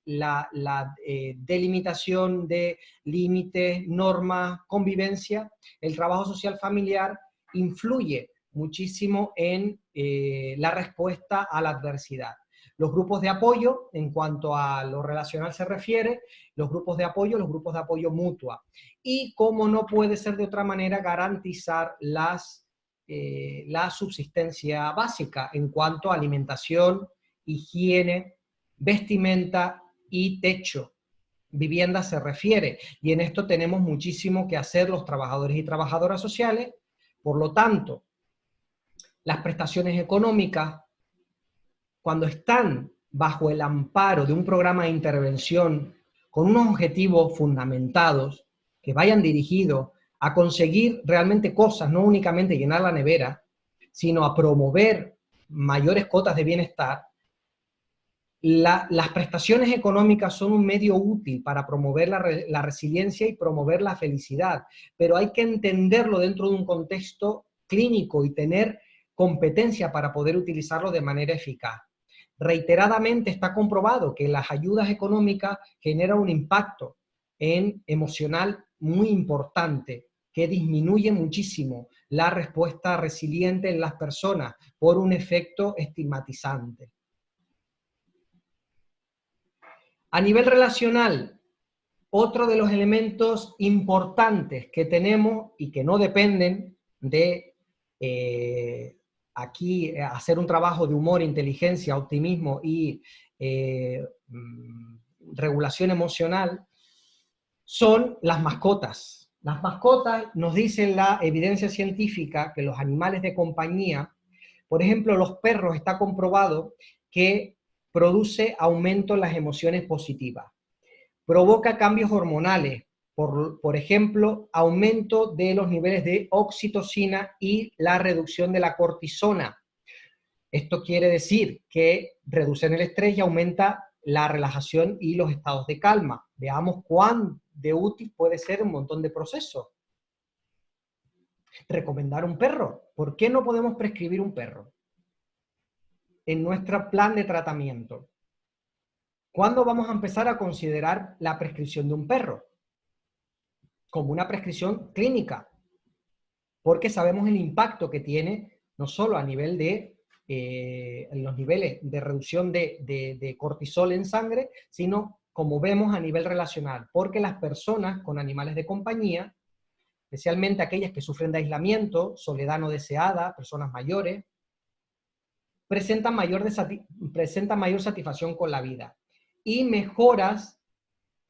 la delimitación de límites, normas, convivencia. El trabajo social familiar influye muchísimo en la respuesta a la adversidad. Los grupos de apoyo, en cuanto a lo relacional se refiere, los grupos de apoyo mutua. Y como no puede ser de otra manera, garantizar la subsistencia básica en cuanto a alimentación, higiene, vestimenta y techo. Vivienda se refiere. Y en esto tenemos muchísimo que hacer los trabajadores y trabajadoras sociales. Por lo tanto, las prestaciones económicas, cuando están bajo el amparo de un programa de intervención con unos objetivos fundamentados, que vayan dirigidos a conseguir realmente cosas, no únicamente llenar la nevera, sino a promover mayores cotas de bienestar, las prestaciones económicas son un medio útil para promover la resiliencia y promover la felicidad, pero hay que entenderlo dentro de un contexto clínico y tener competencia para poder utilizarlo de manera eficaz. Reiteradamente está comprobado que las ayudas económicas generan un impacto emocional muy importante, que disminuye muchísimo la respuesta resiliente en las personas por un efecto estigmatizante. A nivel relacional, otro de los elementos importantes que tenemos y que no dependen de aquí hacer un trabajo de humor, inteligencia, optimismo y regulación emocional, son las mascotas. Las mascotas nos dicen la evidencia científica que los animales de compañía, por ejemplo, los perros, está comprobado que produce aumento en las emociones positivas. Provoca cambios hormonales, por ejemplo, aumento de los niveles de oxitocina y la reducción de la cortisona. Esto quiere decir que reducen el estrés y aumenta la relajación y los estados de calma. Veamos cuán de útil puede ser un montón de procesos. Recomendar un perro. ¿Por qué no podemos prescribir un perro en nuestro plan de tratamiento? ¿Cuándo vamos a empezar a considerar la prescripción de un perro? Como una prescripción clínica, porque sabemos el impacto que tiene, no solo a nivel de los niveles de reducción de cortisol en sangre, sino como vemos a nivel relacional, porque las personas con animales de compañía, especialmente aquellas que sufren de aislamiento, soledad no deseada, personas mayores, presentan mayor satisfacción con la vida y mejoras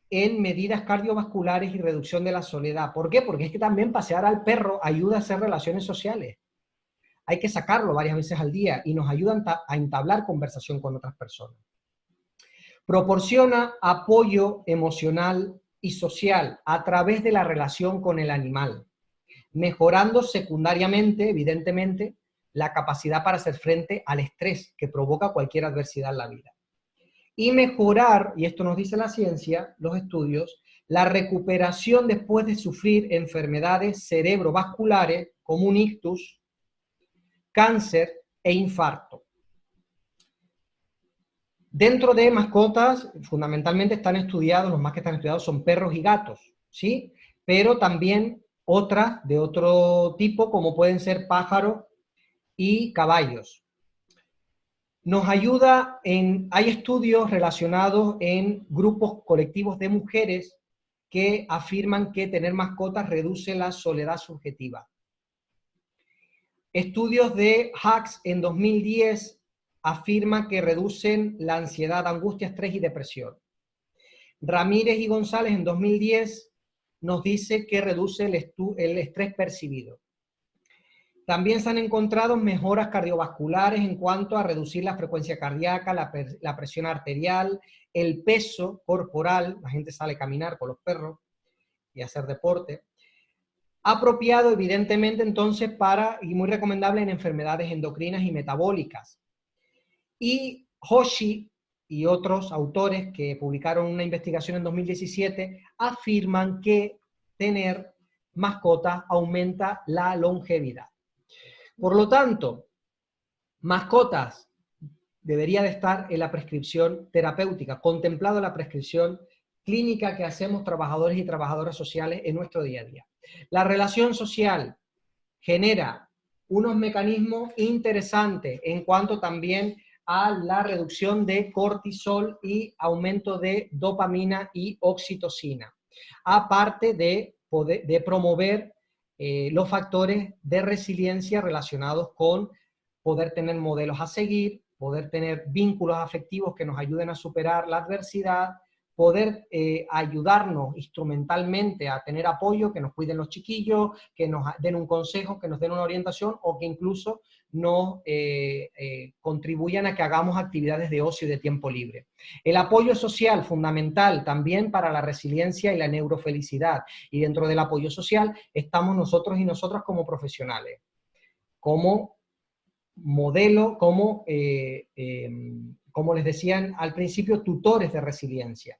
en medidas cardiovasculares y reducción de la soledad. ¿Por qué? Porque es que también pasear al perro ayuda a hacer relaciones sociales. Hay que sacarlo varias veces al día y nos ayuda a entablar conversación con otras personas. Proporciona apoyo emocional y social a través de la relación con el animal, mejorando secundariamente, evidentemente, la capacidad para hacer frente al estrés que provoca cualquier adversidad en la vida. Y mejorar, y esto nos dice la ciencia, los estudios, la recuperación después de sufrir enfermedades cerebrovasculares como un ictus, cáncer e infarto. Dentro de mascotas, fundamentalmente están estudiados, los más que están estudiados son perros y gatos, ¿sí? Pero también otras de otro tipo, como pueden ser pájaros y caballos. Nos ayuda hay estudios relacionados en grupos colectivos de mujeres que afirman que tener mascotas reduce la soledad subjetiva. Estudios de Hacks en 2010 afirman que reducen la ansiedad, angustia, estrés y depresión. Ramírez y González en 2010 nos dice que reduce el estrés percibido. También se han encontrado mejoras cardiovasculares en cuanto a reducir la frecuencia cardíaca, la presión arterial, el peso corporal, la gente sale a caminar con los perros y a hacer deporte. Apropiado, evidentemente, entonces, y muy recomendable en enfermedades endocrinas y metabólicas. Y Hoshi y otros autores que publicaron una investigación en 2017 afirman que tener mascotas aumenta la longevidad. Por lo tanto, mascotas debería de estar en la prescripción terapéutica, contemplado en la prescripción clínica que hacemos trabajadores y trabajadoras sociales en nuestro día a día. La relación social genera unos mecanismos interesantes en cuanto también a la reducción de cortisol y aumento de dopamina y oxitocina, aparte de promover los factores de resiliencia relacionados con poder tener modelos a seguir, poder tener vínculos afectivos que nos ayuden a superar la adversidad, poder ayudarnos instrumentalmente a tener apoyo, que nos cuiden los chiquillos, que nos den un consejo, que nos den una orientación o que incluso nos contribuyan a que hagamos actividades de ocio y de tiempo libre. El apoyo social, fundamental también para la resiliencia y la neurofelicidad. Y dentro del apoyo social estamos nosotros y nosotras como profesionales, como modelo, como les decían al principio, tutores de resiliencia.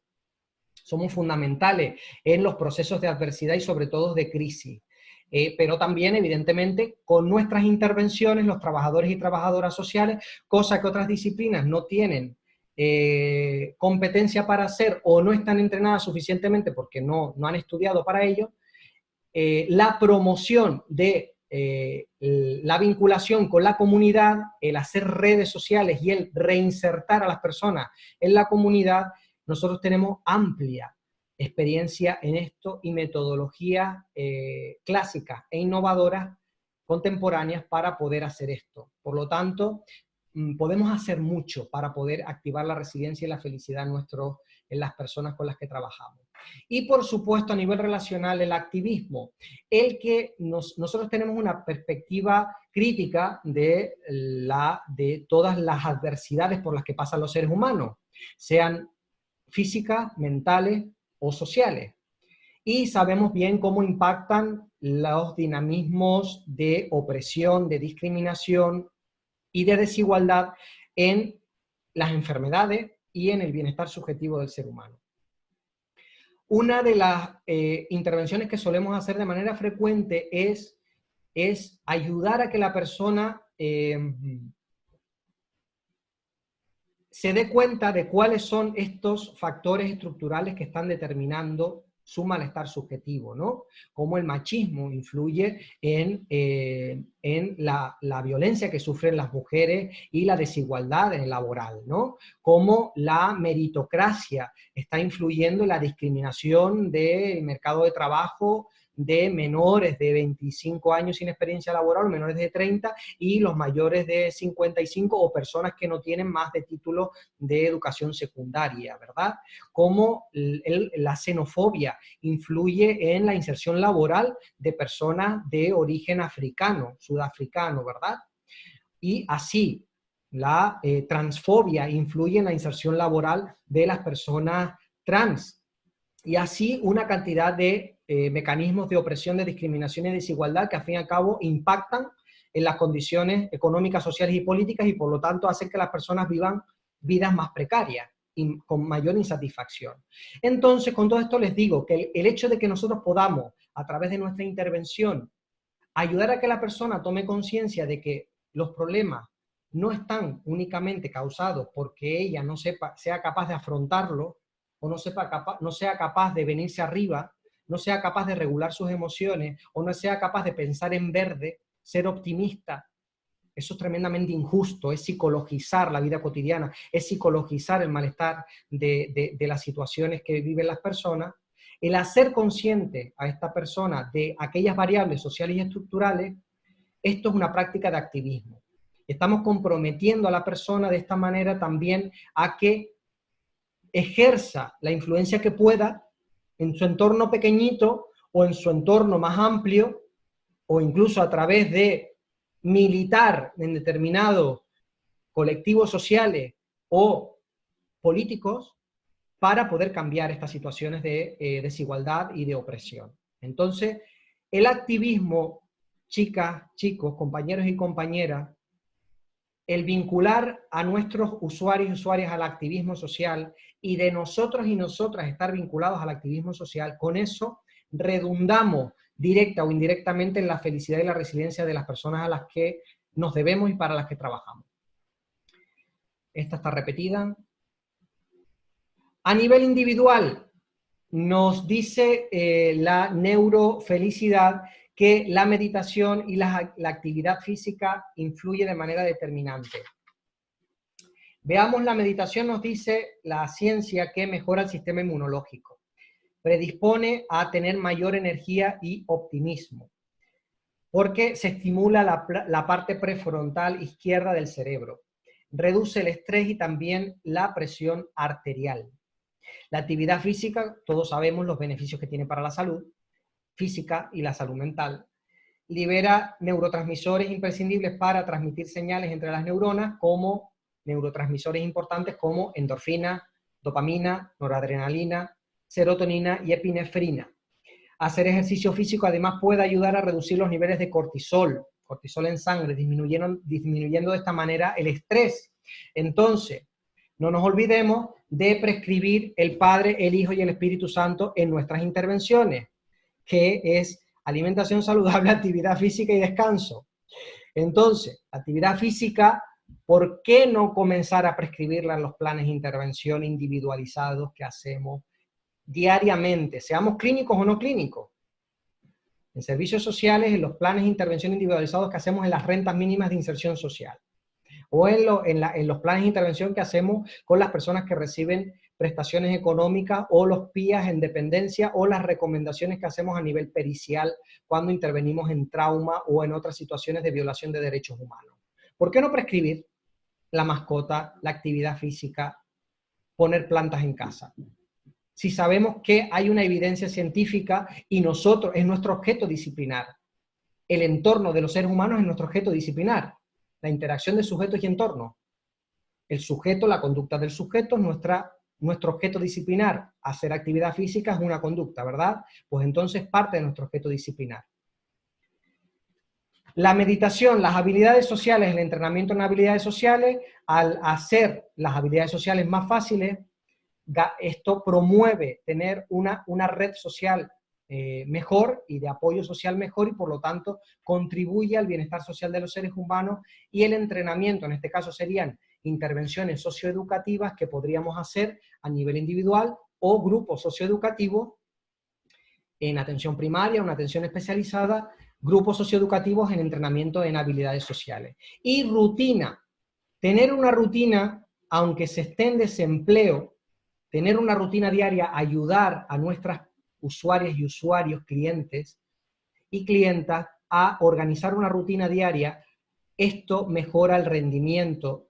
Somos fundamentales en los procesos de adversidad y sobre todo de crisis. Pero también, evidentemente, con nuestras intervenciones, los trabajadores y trabajadoras sociales, cosa que otras disciplinas no tienen competencia para hacer o no están entrenadas suficientemente porque no han estudiado para ello, la promoción de la vinculación con la comunidad, el hacer redes sociales y el reinsertar a las personas en la comunidad, nosotros tenemos amplia experiencia en esto y metodologías clásicas e innovadoras contemporáneas para poder hacer esto. Por lo tanto, podemos hacer mucho para poder activar la resiliencia y la felicidad en las personas con las que trabajamos. Y por supuesto, a nivel relacional, el activismo, el que nosotros tenemos una perspectiva crítica de todas las adversidades por las que pasan los seres humanos, sean físicas, mentales o sociales. Y sabemos bien cómo impactan los dinamismos de opresión, de discriminación y de desigualdad en las enfermedades y en el bienestar subjetivo del ser humano. Una de las intervenciones que solemos hacer de manera frecuente es ayudar a que la persona se dé cuenta de cuáles son estos factores estructurales que están determinando su malestar subjetivo, ¿no? Cómo el machismo influye en la violencia que sufren las mujeres y la desigualdad en el laboral, ¿no? Cómo la meritocracia está influyendo en la discriminación del mercado de trabajo de menores de 25 años sin experiencia laboral, menores de 30, y los mayores de 55 o personas que no tienen más de título de educación secundaria, ¿verdad? Cómo la xenofobia influye en la inserción laboral de personas de origen africano, sudafricano, ¿verdad? Y así, la transfobia influye en la inserción laboral de las personas trans. Y así una cantidad de mecanismos de opresión, de discriminación y desigualdad que al fin y al cabo impactan en las condiciones económicas, sociales y políticas y por lo tanto hacen que las personas vivan vidas más precarias y con mayor insatisfacción. Entonces, con todo esto les digo que el hecho de que nosotros podamos, a través de nuestra intervención, ayudar a que la persona tome conciencia de que los problemas no están únicamente causados porque ella no sea capaz de afrontarlo, o no sea capaz de venirse arriba, no sea capaz de regular sus emociones, o no sea capaz de pensar en verde, ser optimista. Eso es tremendamente injusto, es psicologizar la vida cotidiana, es psicologizar el malestar de las situaciones que viven las personas. El hacer consciente a esta persona de aquellas variables sociales y estructurales, esto es una práctica de activismo. Estamos comprometiendo a la persona de esta manera también a que ejerza la influencia que pueda en su entorno pequeñito o en su entorno más amplio, o incluso a través de militar en determinados colectivos sociales o políticos para poder cambiar estas situaciones de desigualdad y de opresión. Entonces, el activismo, chicas, chicos, compañeros y compañeras, el vincular a nuestros usuarios y usuarias al activismo social y de nosotros y nosotras estar vinculados al activismo social, con eso redundamos directa o indirectamente en la felicidad y la resiliencia de las personas a las que nos debemos y para las que trabajamos. Esta está repetida. A nivel individual, nos dice la neurofelicidad que la meditación y la actividad física influye de manera determinante. Veamos, la meditación nos dice la ciencia que mejora el sistema inmunológico, predispone a tener mayor energía y optimismo, porque se estimula la parte prefrontal izquierda del cerebro, reduce el estrés y también la presión arterial. La actividad física, todos sabemos los beneficios que tiene para la salud física y la salud mental. Libera neurotransmisores imprescindibles para transmitir señales entre las neuronas, como neurotransmisores importantes como endorfina, dopamina, noradrenalina, serotonina y epinefrina. Hacer ejercicio físico además puede ayudar a reducir los niveles de cortisol en sangre, disminuyendo de esta manera el estrés. Entonces, no nos olvidemos de prescribir el Padre, el Hijo y el Espíritu Santo en nuestras intervenciones, que es alimentación saludable, actividad física y descanso. Entonces, actividad física, ¿por qué no comenzar a prescribirla en los planes de intervención individualizados que hacemos diariamente, seamos clínicos o no clínicos? En servicios sociales, en los planes de intervención individualizados que hacemos en las rentas mínimas de inserción social, o en los planes de intervención que hacemos con las personas que reciben prestaciones económicas, o los PIAs en dependencia, o las recomendaciones que hacemos a nivel pericial cuando intervenimos en trauma o en otras situaciones de violación de derechos humanos. ¿Por qué no prescribir la mascota, la actividad física, poner plantas en casa? Si sabemos que hay una evidencia científica y nosotros, es nuestro objeto disciplinar. El entorno de los seres humanos es nuestro objeto disciplinar. La interacción de sujetos y entorno. El sujeto, la conducta del sujeto es nuestro objeto disciplinar. Hacer actividad física es una conducta, ¿verdad? Pues entonces parte de nuestro objeto disciplinar. La meditación, las habilidades sociales, el entrenamiento en habilidades sociales, al hacer las habilidades sociales más fáciles, esto promueve tener una red social mejor y de apoyo social mejor, y por lo tanto contribuye al bienestar social de los seres humanos. Y el entrenamiento, en este caso serían intervenciones socioeducativas que podríamos hacer a nivel individual o grupos socioeducativos en atención primaria, una atención especializada, grupos socioeducativos en entrenamiento en habilidades sociales. Y rutina. Tener una rutina, aunque se esté en desempleo, tener una rutina diaria, ayudar a nuestras usuarias y usuarios, clientes y clientas a organizar una rutina diaria, esto mejora el rendimiento,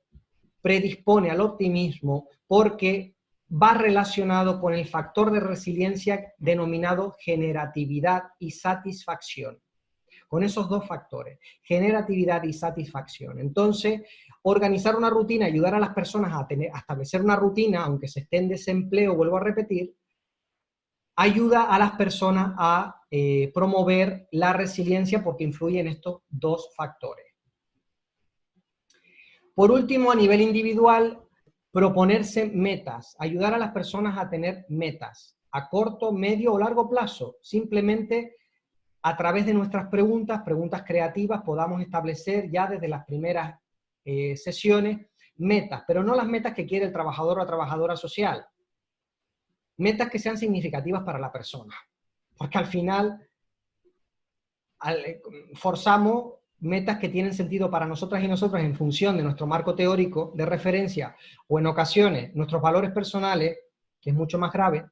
predispone al optimismo, porque va relacionado con el factor de resiliencia denominado generatividad y satisfacción. Con esos dos factores, generatividad y satisfacción. Entonces, organizar una rutina, ayudar a las personas a establecer una rutina, aunque se esté en desempleo, vuelvo a repetir, ayuda a las personas a promover la resiliencia porque influye en estos dos factores. Por último, a nivel individual, proponerse metas, ayudar a las personas a tener metas a corto, medio o largo plazo. Simplemente a través de nuestras preguntas creativas, podamos establecer ya desde las primeras sesiones metas, pero no las metas que quiere el trabajador o la trabajadora social. Metas que sean significativas para la persona, porque al final forzamos metas que tienen sentido para nosotras y nosotros en función de nuestro marco teórico de referencia o en ocasiones nuestros valores personales, que es mucho más grave,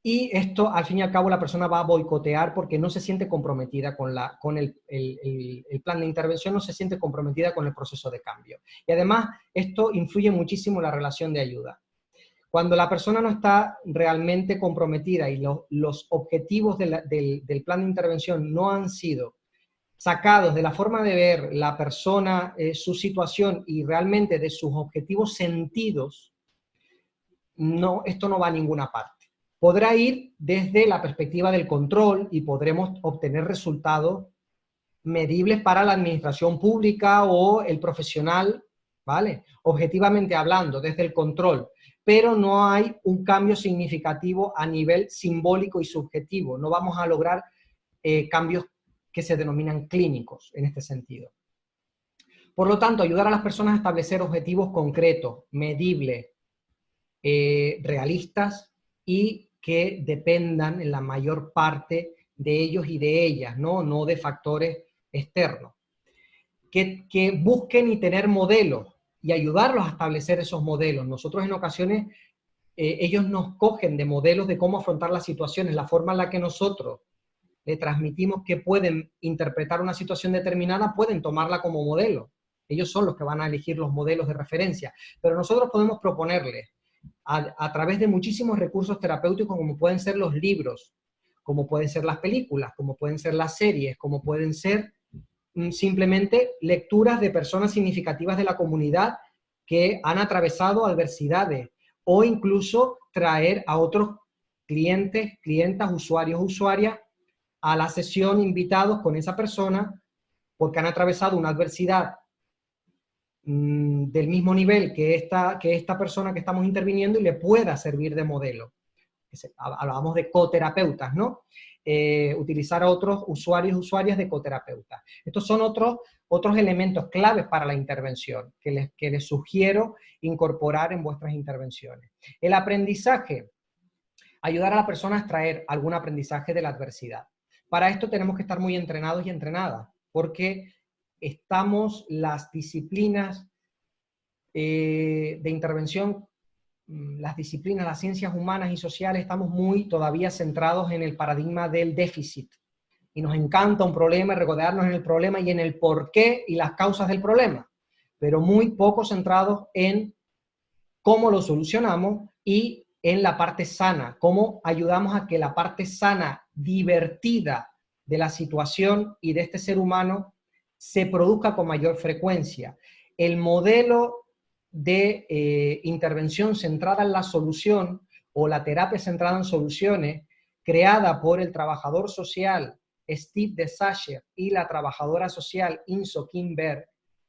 y esto al fin y al cabo la persona va a boicotear porque no se siente comprometida con el plan de intervención, no se siente comprometida con el proceso de cambio. Y además esto influye muchísimo en la relación de ayuda. Cuando la persona no está realmente comprometida y los objetivos del plan de intervención no han sido sacados de la forma de ver la persona, su situación y realmente de sus objetivos sentidos, no, esto no va a ninguna parte. Podrá ir desde la perspectiva del control y podremos obtener resultados medibles para la administración pública o el profesional, ¿vale? Objetivamente hablando, desde el control, pero no hay un cambio significativo a nivel simbólico y subjetivo. No vamos a lograr cambios que se denominan clínicos en este sentido. Por lo tanto, ayudar a las personas a establecer objetivos concretos, medibles, realistas y que dependan en la mayor parte de ellos y de ellas, no de factores externos. Que busquen y tener modelos y ayudarlos a establecer esos modelos. Nosotros en ocasiones, ellos nos cogen de modelos de cómo afrontar las situaciones, la forma en la que nosotros le transmitimos que pueden interpretar una situación determinada, pueden tomarla como modelo. Ellos son los que van a elegir los modelos de referencia, pero nosotros podemos proponerles a través de muchísimos recursos terapéuticos, como pueden ser los libros, como pueden ser las películas, como pueden ser las series, como pueden ser simplemente lecturas de personas significativas de la comunidad que han atravesado adversidades, o incluso traer a otros clientes, clientas, usuarios, usuarias, a la sesión invitados con esa persona porque han atravesado una adversidad del mismo nivel que esta persona que estamos interviniendo y le pueda servir de modelo. Hablábamos de coterapeutas, ¿no? Utilizar a otros usuarios, usuarias de coterapeutas. Estos son otros elementos claves para la intervención que les sugiero incorporar en vuestras intervenciones. El aprendizaje, ayudar a la persona a extraer algún aprendizaje de la adversidad. Para esto tenemos que estar muy entrenados y entrenadas, porque estamos las disciplinas de intervención, las disciplinas, las ciencias humanas y sociales, estamos muy todavía centrados en el paradigma del déficit. Y nos encanta un problema, regodearnos en el problema y en el porqué y las causas del problema, pero muy poco centrados en cómo lo solucionamos y en la parte sana, cómo ayudamos a que la parte sana, divertida de la situación y de este ser humano se produzca con mayor frecuencia. El modelo de intervención centrada en la solución o la terapia centrada en soluciones, creada por el trabajador social Steve DeSacher y la trabajadora social Inso Kim Berg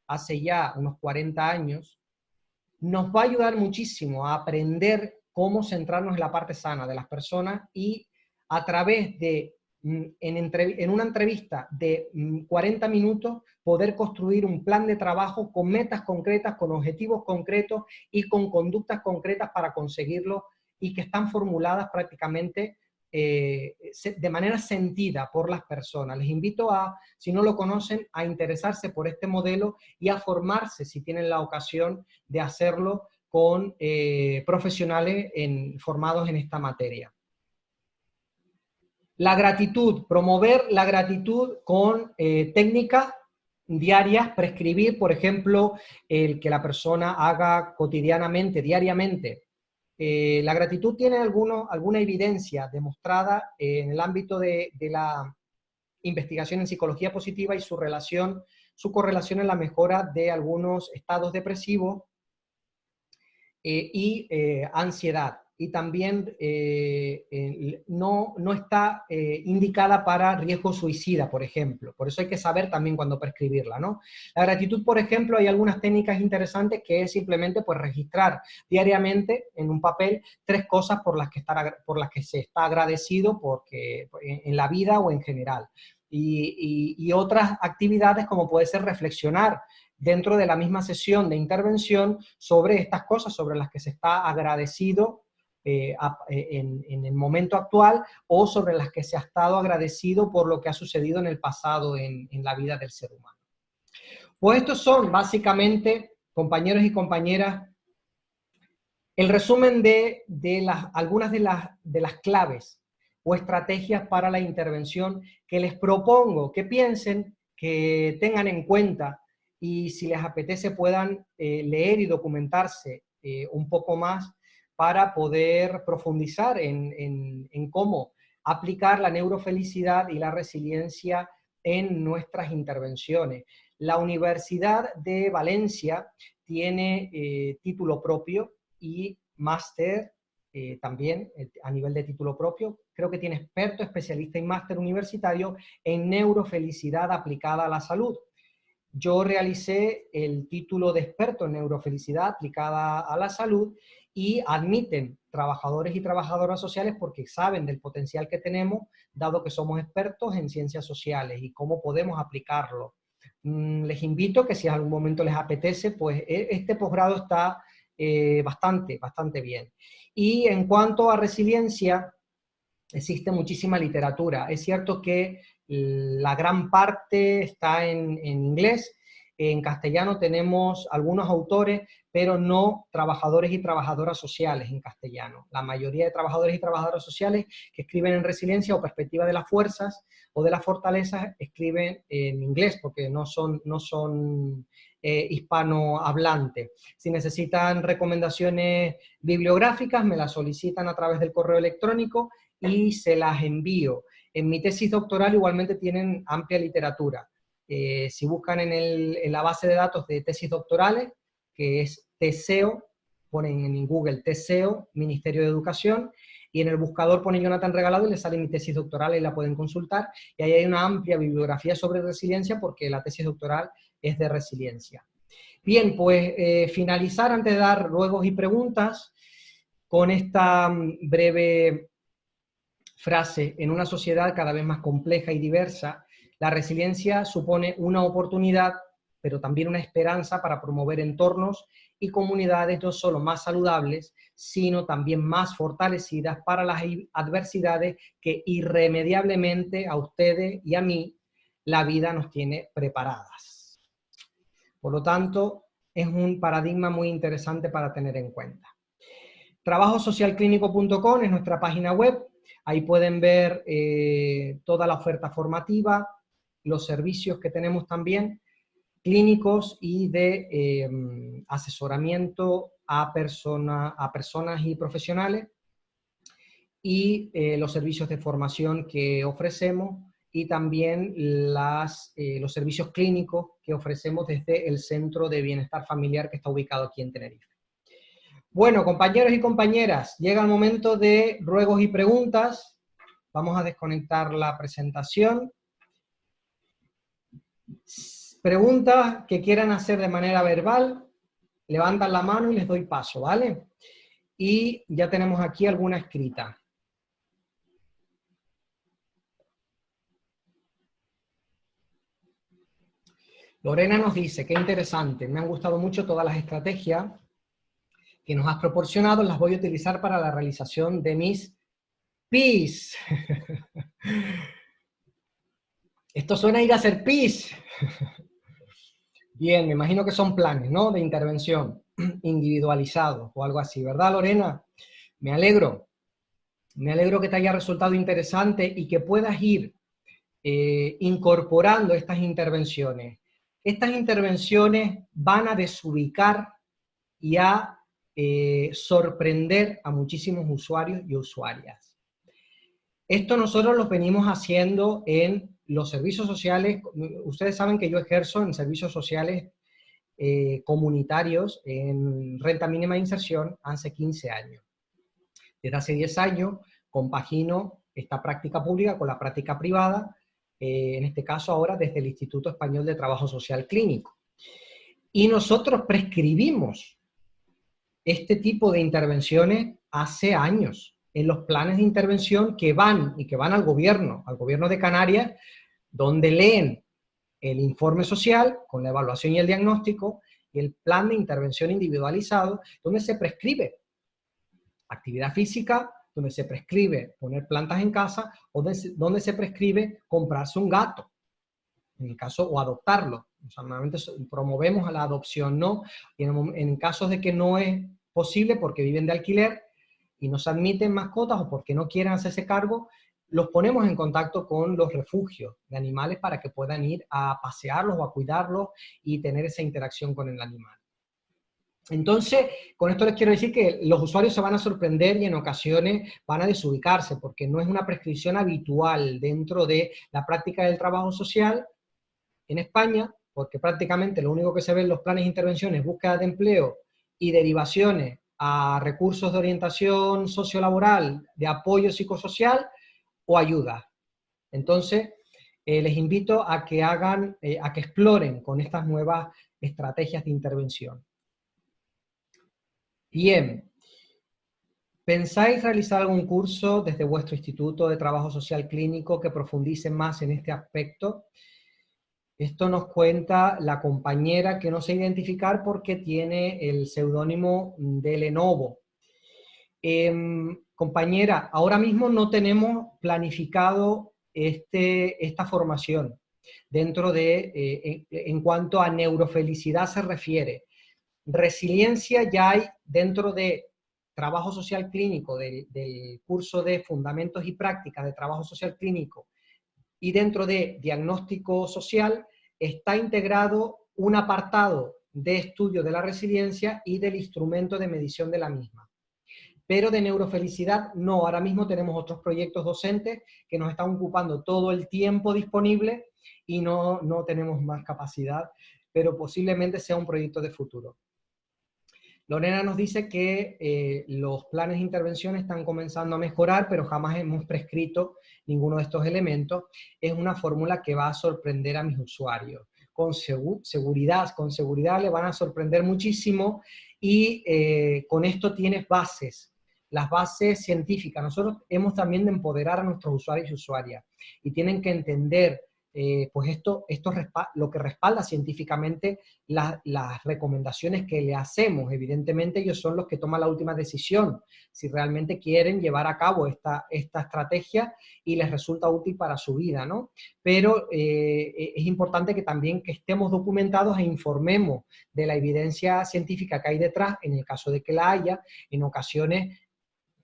hace ya unos 40 años, nos va a ayudar muchísimo a aprender cómo centrarnos en la parte sana de las personas y a través de, en una entrevista de 40 minutos, poder construir un plan de trabajo con metas concretas, con objetivos concretos y con conductas concretas para conseguirlo y que están formuladas prácticamente de manera sentida por las personas. Les invito a, si no lo conocen, a interesarse por este modelo y a formarse, si tienen la ocasión de hacerlo, con profesionales formados en esta materia. La gratitud, promover la gratitud con técnicas diarias, prescribir, por ejemplo, el que la persona haga cotidianamente, diariamente. La gratitud tiene alguna evidencia demostrada en el ámbito de la investigación en psicología positiva y su correlación en la mejora de algunos estados depresivos y ansiedad. Y también no está indicada para riesgo suicida, por ejemplo. Por eso hay que saber también cuándo prescribirla, ¿no? La gratitud, por ejemplo, hay algunas técnicas interesantes que es simplemente pues, registrar diariamente en un papel 3 cosas por las que se está agradecido en la vida o en general. Y otras actividades como puede ser reflexionar dentro de la misma sesión de intervención sobre estas cosas sobre las que se está agradecido en el momento actual o sobre las que se ha estado agradecido por lo que ha sucedido en el pasado en la vida del ser humano. Pues estos son básicamente, compañeros y compañeras, el resumen de algunas de las claves o estrategias para la intervención que les propongo que piensen, que tengan en cuenta y si les apetece puedan leer y documentarse un poco más para poder profundizar en cómo aplicar la neurofelicidad y la resiliencia en nuestras intervenciones. La Universidad de Valencia tiene título propio y máster también a nivel de título propio. Creo que tiene experto, especialista y máster universitario en neurofelicidad aplicada a la salud. Yo realicé el título de experto en neurofelicidad aplicada a la salud y admiten trabajadores y trabajadoras sociales porque saben del potencial que tenemos, dado que somos expertos en ciencias sociales y cómo podemos aplicarlo. Les invito que si en algún momento les apetece, pues este posgrado está bastante bien. Y en cuanto a resiliencia, existe muchísima literatura. Es cierto que la gran parte está en inglés. En castellano tenemos algunos autores, pero no trabajadores y trabajadoras sociales en castellano. La mayoría de trabajadores y trabajadoras sociales que escriben en resiliencia o perspectiva de las fuerzas o de las fortalezas escriben en inglés porque no son hispanohablantes. Si necesitan recomendaciones bibliográficas, me las solicitan a través del correo electrónico y se las envío. En mi tesis doctoral igualmente tienen amplia literatura. Si buscan en la base de datos de tesis doctorales, que es TSEO, ponen en Google TSEO, Ministerio de Educación, y en el buscador ponen Jonathan Regalado y les sale mi tesis doctoral y la pueden consultar. Y ahí hay una amplia bibliografía sobre resiliencia porque la tesis doctoral es de resiliencia. Bien, pues finalizar antes de dar ruegos y preguntas con esta breve frase: en una sociedad cada vez más compleja y diversa, la resiliencia supone una oportunidad, pero también una esperanza para promover entornos y comunidades no solo más saludables, sino también más fortalecidas para las adversidades que irremediablemente a ustedes y a mí la vida nos tiene preparadas. Por lo tanto, es un paradigma muy interesante para tener en cuenta. Trabajosocialclínico.com es nuestra página web. Ahí pueden ver toda la oferta formativa, los servicios que tenemos también, clínicos y de asesoramiento a personas y profesionales, y los servicios de formación que ofrecemos, y también los servicios clínicos que ofrecemos desde el Centro de Bienestar Familiar que está ubicado aquí en Tenerife. Bueno, compañeros y compañeras, llega el momento de ruegos y preguntas. Vamos a desconectar la presentación. Preguntas que quieran hacer de manera verbal, levantan la mano y les doy paso, ¿vale? Y ya tenemos aquí alguna escrita. Lorena nos dice, qué interesante, me han gustado mucho todas las estrategias que nos has proporcionado las voy a utilizar para la realización de mis pis. Esto suena a ir a hacer pis. Bien, me imagino que son planes, ¿no? De intervención individualizados o algo así, ¿verdad, Lorena? Me alegro. Me alegro que te haya resultado interesante y que puedas ir incorporando estas intervenciones. Estas intervenciones van a desubicar y a sorprender a muchísimos usuarios y usuarias. Esto nosotros lo venimos haciendo en los servicios sociales. Ustedes saben que yo ejerzo en servicios sociales comunitarios en renta mínima de inserción hace 15 años. Desde hace 10 años compagino esta práctica pública con la práctica privada, en este caso ahora desde el Instituto Español de Trabajo Social Clínico. Y nosotros prescribimos este tipo de intervenciones hace años, en los planes de intervención que van al gobierno de Canarias, donde leen el informe social con la evaluación y el diagnóstico y el plan de intervención individualizado, donde se prescribe actividad física, donde se prescribe poner plantas en casa, o donde se prescribe comprarse un gato, en el caso, o adoptarlo. O sea, normalmente promovemos a la adopción, ¿no? Y en casos de que no es posible porque viven de alquiler y no se admiten mascotas o porque no quieren hacerse cargo, los ponemos en contacto con los refugios de animales para que puedan ir a pasearlos o a cuidarlos y tener esa interacción con el animal. Entonces, con esto les quiero decir que los usuarios se van a sorprender y en ocasiones van a desubicarse, porque no es una prescripción habitual dentro de la práctica del trabajo social en España, porque prácticamente lo único que se ve en los planes de intervención es búsqueda de empleo y derivaciones a recursos de orientación sociolaboral, de apoyo psicosocial o ayuda. Entonces, les invito a que a que exploren con estas nuevas estrategias de intervención. Bien, ¿pensáis realizar algún curso desde vuestro Instituto de Trabajo Social Clínico que profundice más en este aspecto? Esto nos cuenta la compañera que no sé identificar porque tiene el seudónimo de Lenovo. Compañera, ahora mismo no tenemos planificado esta formación dentro de, en cuanto a neurofelicidad se refiere. Resiliencia ya hay dentro de trabajo social clínico, del curso de fundamentos y prácticas de trabajo social clínico, y dentro de diagnóstico social está integrado un apartado de estudio de la resiliencia y del instrumento de medición de la misma. Pero de neurofelicidad no, ahora mismo tenemos otros proyectos docentes que nos están ocupando todo el tiempo disponible y no tenemos más capacidad, pero posiblemente sea un proyecto de futuro. Lorena nos dice que los planes de intervención están comenzando a mejorar, pero jamás hemos prescrito ninguno de estos elementos. Es una fórmula que va a sorprender a mis usuarios. Con seguridad le van a sorprender muchísimo y con esto tienes bases, las bases científicas. Nosotros hemos también de empoderar a nuestros usuarios y usuarias y tienen que entender pues esto lo que respalda científicamente las recomendaciones que le hacemos. Evidentemente ellos son los que toman la última decisión, si realmente quieren llevar a cabo esta estrategia y les resulta útil para su vida, ¿no? Pero es importante que también que estemos documentados e informemos de la evidencia científica que hay detrás, en el caso de que la haya. En ocasiones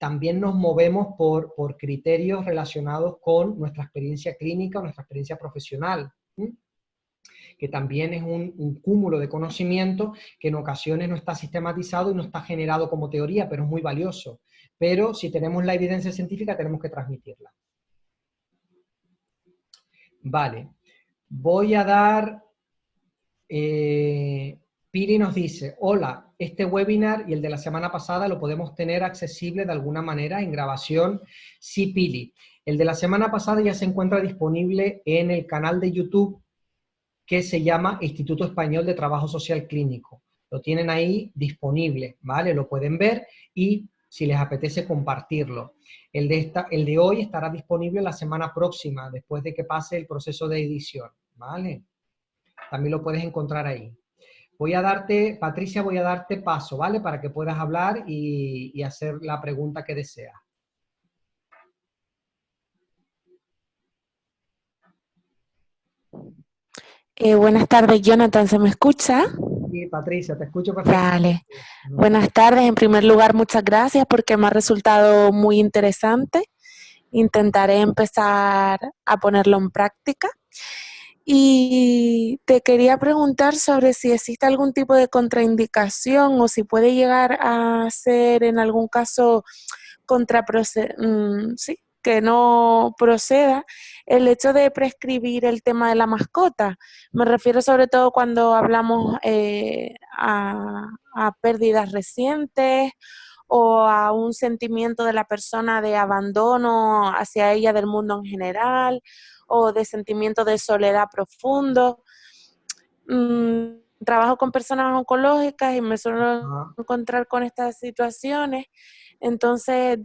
también nos movemos por criterios relacionados con nuestra experiencia clínica o nuestra experiencia profesional, ¿sí? Que también es un cúmulo de conocimiento que en ocasiones no está sistematizado y no está generado como teoría, pero es muy valioso. Pero si tenemos la evidencia científica, tenemos que transmitirla. Vale. Voy a dar... Piri nos dice, hola, este webinar y el de la semana pasada lo podemos tener accesible de alguna manera en grabación. Sí, Pili. El de la semana pasada ya se encuentra disponible en el canal de YouTube que se llama Instituto Español de Trabajo Social Clínico. Lo tienen ahí disponible, ¿vale? Lo pueden ver y si les apetece compartirlo. El de hoy estará disponible la semana próxima, después de que pase el proceso de edición, ¿vale? También lo puedes encontrar ahí. Patricia, voy a darte paso, ¿vale? Para que puedas hablar y hacer la pregunta que deseas. Buenas tardes, Jonathan, ¿se me escucha? Sí, Patricia, te escucho perfectamente. Vale. Buenas tardes. En primer lugar, muchas gracias porque me ha resultado muy interesante. Intentaré empezar a ponerlo en práctica. Y te quería preguntar sobre si existe algún tipo de contraindicación o si puede llegar a ser en algún caso sí, que no proceda el hecho de prescribir el tema de la mascota. Me refiero sobre todo cuando hablamos a pérdidas recientes o a un sentimiento de la persona de abandono hacia ella del mundo en general o de sentimiento de soledad profundo. Trabajo con personas oncológicas y me suelo Ah, encontrar con estas situaciones. Entonces,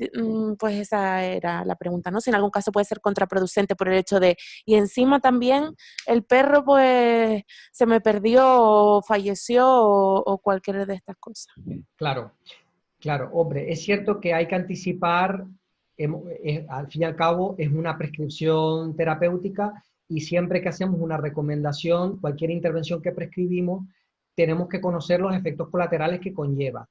pues esa era la pregunta, ¿no? Si en algún caso puede ser contraproducente por el hecho de, y encima también el perro pues se me perdió o falleció o cualquiera de estas cosas. claro. Claro, hombre, es cierto que hay que anticipar, al fin y al cabo es una prescripción terapéutica y siempre que hacemos una recomendación, cualquier intervención que prescribimos, tenemos que conocer los efectos colaterales que conlleva.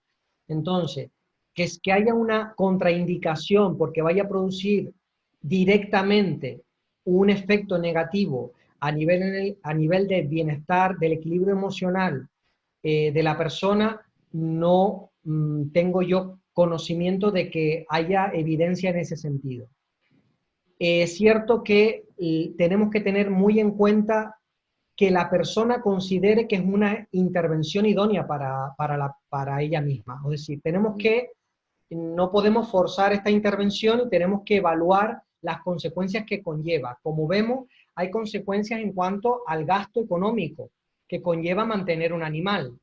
Entonces, que haya una contraindicación porque vaya a producir directamente un efecto negativo a nivel del bienestar, del equilibrio emocional de la persona, no tengo yo conocimiento de que haya evidencia en ese sentido. Es cierto que tenemos que tener muy en cuenta que la persona considere que es una intervención idónea para ella misma. Es decir, no podemos forzar esta intervención y tenemos que evaluar las consecuencias que conlleva. Como vemos, hay consecuencias en cuanto al gasto económico que conlleva mantener un animal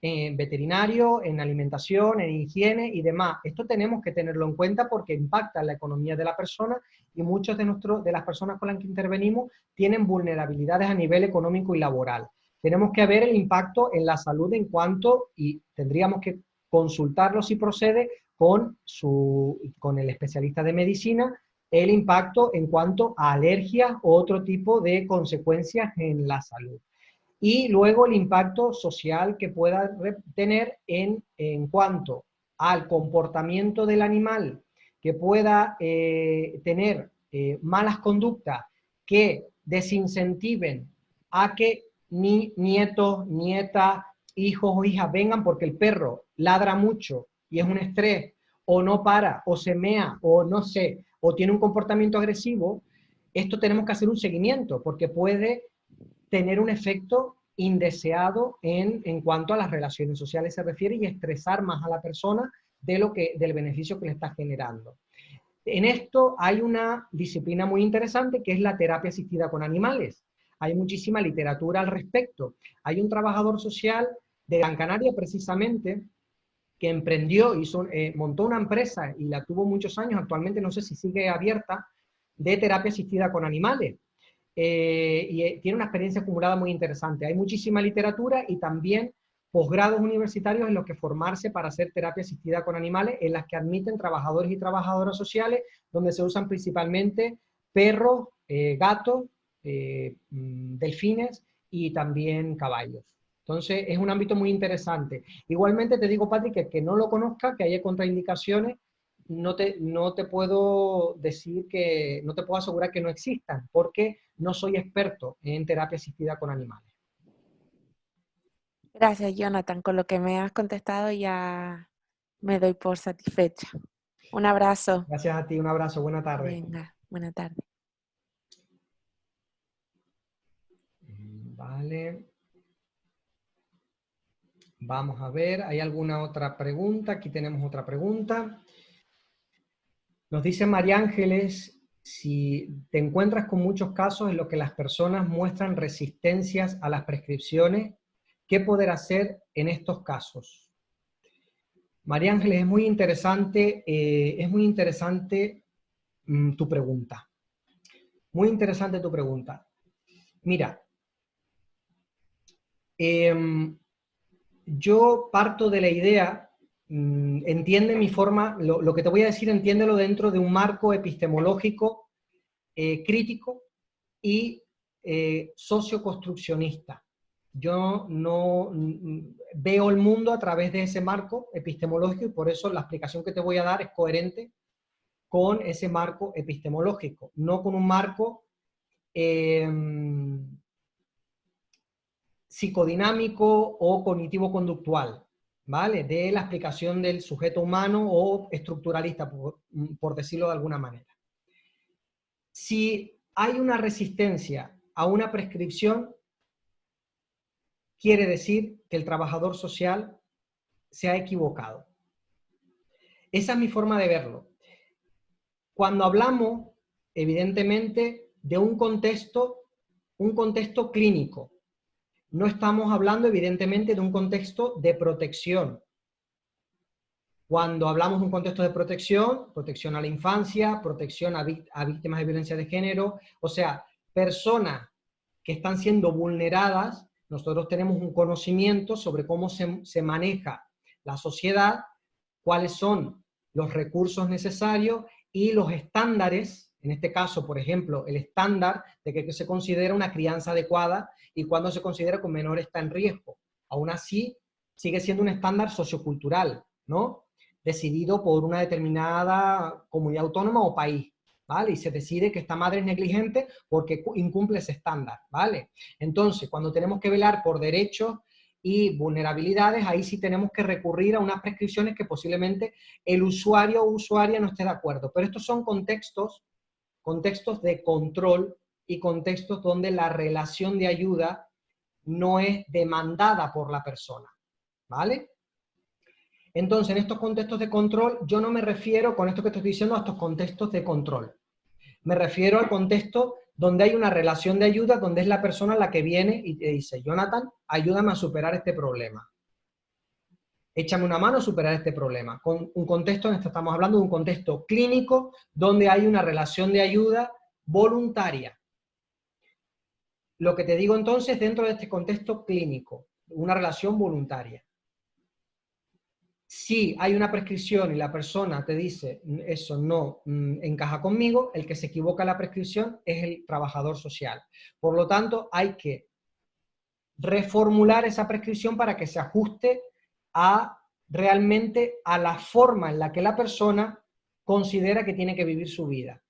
en veterinario, en alimentación, en higiene y demás. Esto tenemos que tenerlo en cuenta porque impacta en la economía de la persona y muchos de las personas con las que intervenimos tienen vulnerabilidades a nivel económico y laboral. Tenemos que ver el impacto en la salud en cuanto, y tendríamos que consultarlo si procede con el especialista de medicina, el impacto en cuanto a alergias u otro tipo de consecuencias en la salud y luego el impacto social que pueda tener en cuanto al comportamiento del animal, que pueda tener malas conductas que desincentiven a que ni nietos, nietas, hijos o hijas vengan porque el perro ladra mucho y es un estrés, o no para, o se mea, o no sé, o tiene un comportamiento agresivo, esto tenemos que hacer un seguimiento porque puede tener un efecto indeseado en cuanto a las relaciones sociales se refiere y estresar más a la persona del beneficio que le está generando. En esto hay una disciplina muy interesante que es la terapia asistida con animales. Hay muchísima literatura al respecto. Hay un trabajador social de Gran Canaria precisamente que emprendió, montó una empresa y la tuvo muchos años, actualmente no sé si sigue abierta, de terapia asistida con animales tiene una experiencia acumulada muy interesante. Hay muchísima literatura y también posgrados universitarios en los que formarse para hacer terapia asistida con animales, en las que admiten trabajadores y trabajadoras sociales, donde se usan principalmente perros, gatos, delfines y también caballos. Entonces, es un ámbito muy interesante. Igualmente te digo, Patrick, que el que no lo conozca, que haya contraindicaciones, no te puedo decir que, no te puedo asegurar que no existan, porque no soy experto en terapia asistida con animales. Gracias, Jonathan. Con lo que me has contestado ya me doy por satisfecha. Un abrazo. Gracias a ti, un abrazo, buena tarde. Venga, buena tarde. Vale. Vamos a ver, ¿hay alguna otra pregunta? Aquí tenemos otra pregunta. Nos dice María Ángeles, si te encuentras con muchos casos en los que las personas muestran resistencias a las prescripciones, ¿qué poder hacer en estos casos? María Ángeles, es muy interesante tu pregunta. Muy interesante tu pregunta. Mira, yo parto de la idea, entiende mi forma, lo que te voy a decir, entiéndelo dentro de un marco epistemológico crítico y socioconstruccionista. Yo no veo el mundo a través de ese marco epistemológico y por eso la explicación que te voy a dar es coherente con ese marco epistemológico, no con un marco psicodinámico o cognitivo-conductual, ¿vale? De la explicación del sujeto humano o estructuralista, por decirlo de alguna manera. Si hay una resistencia a una prescripción, quiere decir que el trabajador social se ha equivocado. Esa es mi forma de verlo. Cuando hablamos, evidentemente, de un contexto clínico, no estamos hablando, evidentemente, de un contexto de protección. Cuando hablamos de un contexto de protección, protección a la infancia, protección a víctimas de violencia de género, o sea, personas que están siendo vulneradas, nosotros tenemos un conocimiento sobre cómo se maneja la sociedad, cuáles son los recursos necesarios y los estándares, en este caso, por ejemplo, el estándar de que se considera una crianza adecuada y cuando se considera que un menor está en riesgo. Aún así, sigue siendo un estándar sociocultural, ¿no? Decidido por una determinada comunidad autónoma o país, ¿vale? Y se decide que esta madre es negligente porque incumple ese estándar, ¿vale? Entonces, cuando tenemos que velar por derechos y vulnerabilidades, ahí sí tenemos que recurrir a unas prescripciones que posiblemente el usuario o usuaria no esté de acuerdo. Pero estos son contextos de control y contextos donde la relación de ayuda no es demandada por la persona, ¿vale? Entonces, en estos contextos de control, yo no me refiero, con esto que te estoy diciendo, a estos contextos de control. Me refiero al contexto donde hay una relación de ayuda, donde es la persona la que viene y te dice, Jonathan, ayúdame a superar este problema. Échame una mano a superar este problema. Con un contexto, en esto estamos hablando de un contexto clínico, donde hay una relación de ayuda voluntaria. Lo que te digo entonces, dentro de este contexto clínico, una relación voluntaria. Si hay una prescripción y la persona te dice, eso no encaja conmigo, el que se equivoca en la prescripción es el trabajador social. Por lo tanto, hay que reformular esa prescripción para que se ajuste realmente a la forma en la que la persona considera que tiene que vivir su vida.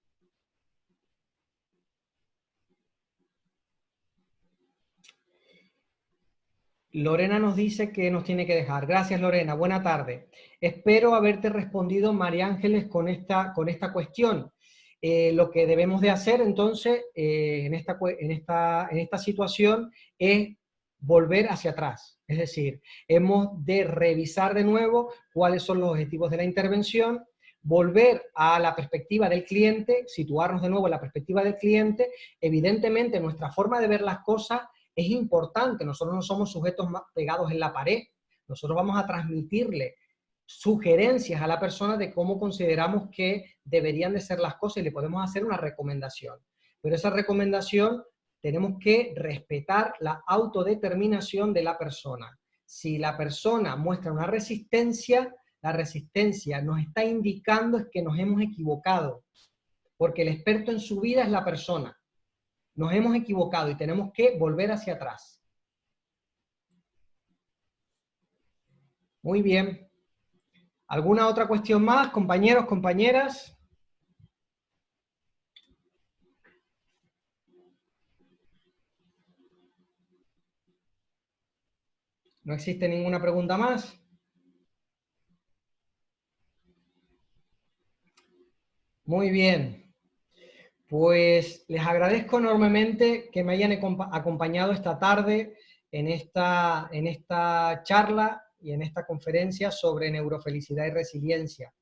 Lorena nos dice que nos tiene que dejar. Gracias, Lorena. Buena tarde. Espero haberte respondido, María Ángeles, con esta cuestión. Lo que debemos de hacer, entonces, en esta situación es volver hacia atrás. Es decir, hemos de revisar de nuevo cuáles son los objetivos de la intervención, volver a la perspectiva del cliente, situarnos de nuevo en la perspectiva del cliente. Evidentemente, nuestra forma de ver las cosas es importante. Nosotros no somos sujetos más pegados en la pared. Nosotros vamos a transmitirle sugerencias a la persona de cómo consideramos que deberían de ser las cosas y le podemos hacer una recomendación. Pero esa recomendación tenemos que respetar la autodeterminación de la persona. Si la persona muestra una resistencia, la resistencia nos está indicando es que nos hemos equivocado, porque el experto en su vida es la persona. Nos hemos equivocado y tenemos que volver hacia atrás. Muy bien. ¿Alguna otra cuestión más, compañeros, compañeras? ¿No existe ninguna pregunta más? Muy bien. Pues les agradezco enormemente que me hayan acompañado esta tarde en esta charla y en esta conferencia sobre neurofelicidad y resiliencia.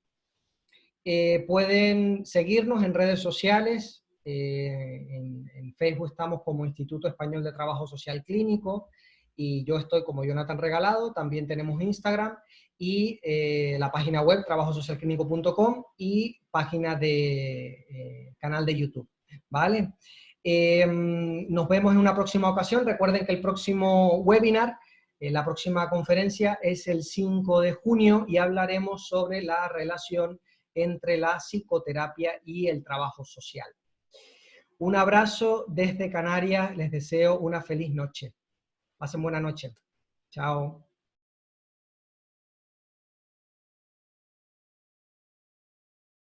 Pueden seguirnos en redes sociales, en Facebook estamos como Instituto Español de Trabajo Social Clínico y yo estoy como Jonathan Regalado, también tenemos Instagram y la página web trabajosocialclinico.com y página de canal de YouTube, ¿vale? Nos vemos en una próxima ocasión. Recuerden que el próximo webinar La próxima conferencia es el 5 de junio y hablaremos sobre la relación entre la psicoterapia y el trabajo social. Un abrazo desde Canarias, les deseo una feliz noche. Pasen buena noche. Chao.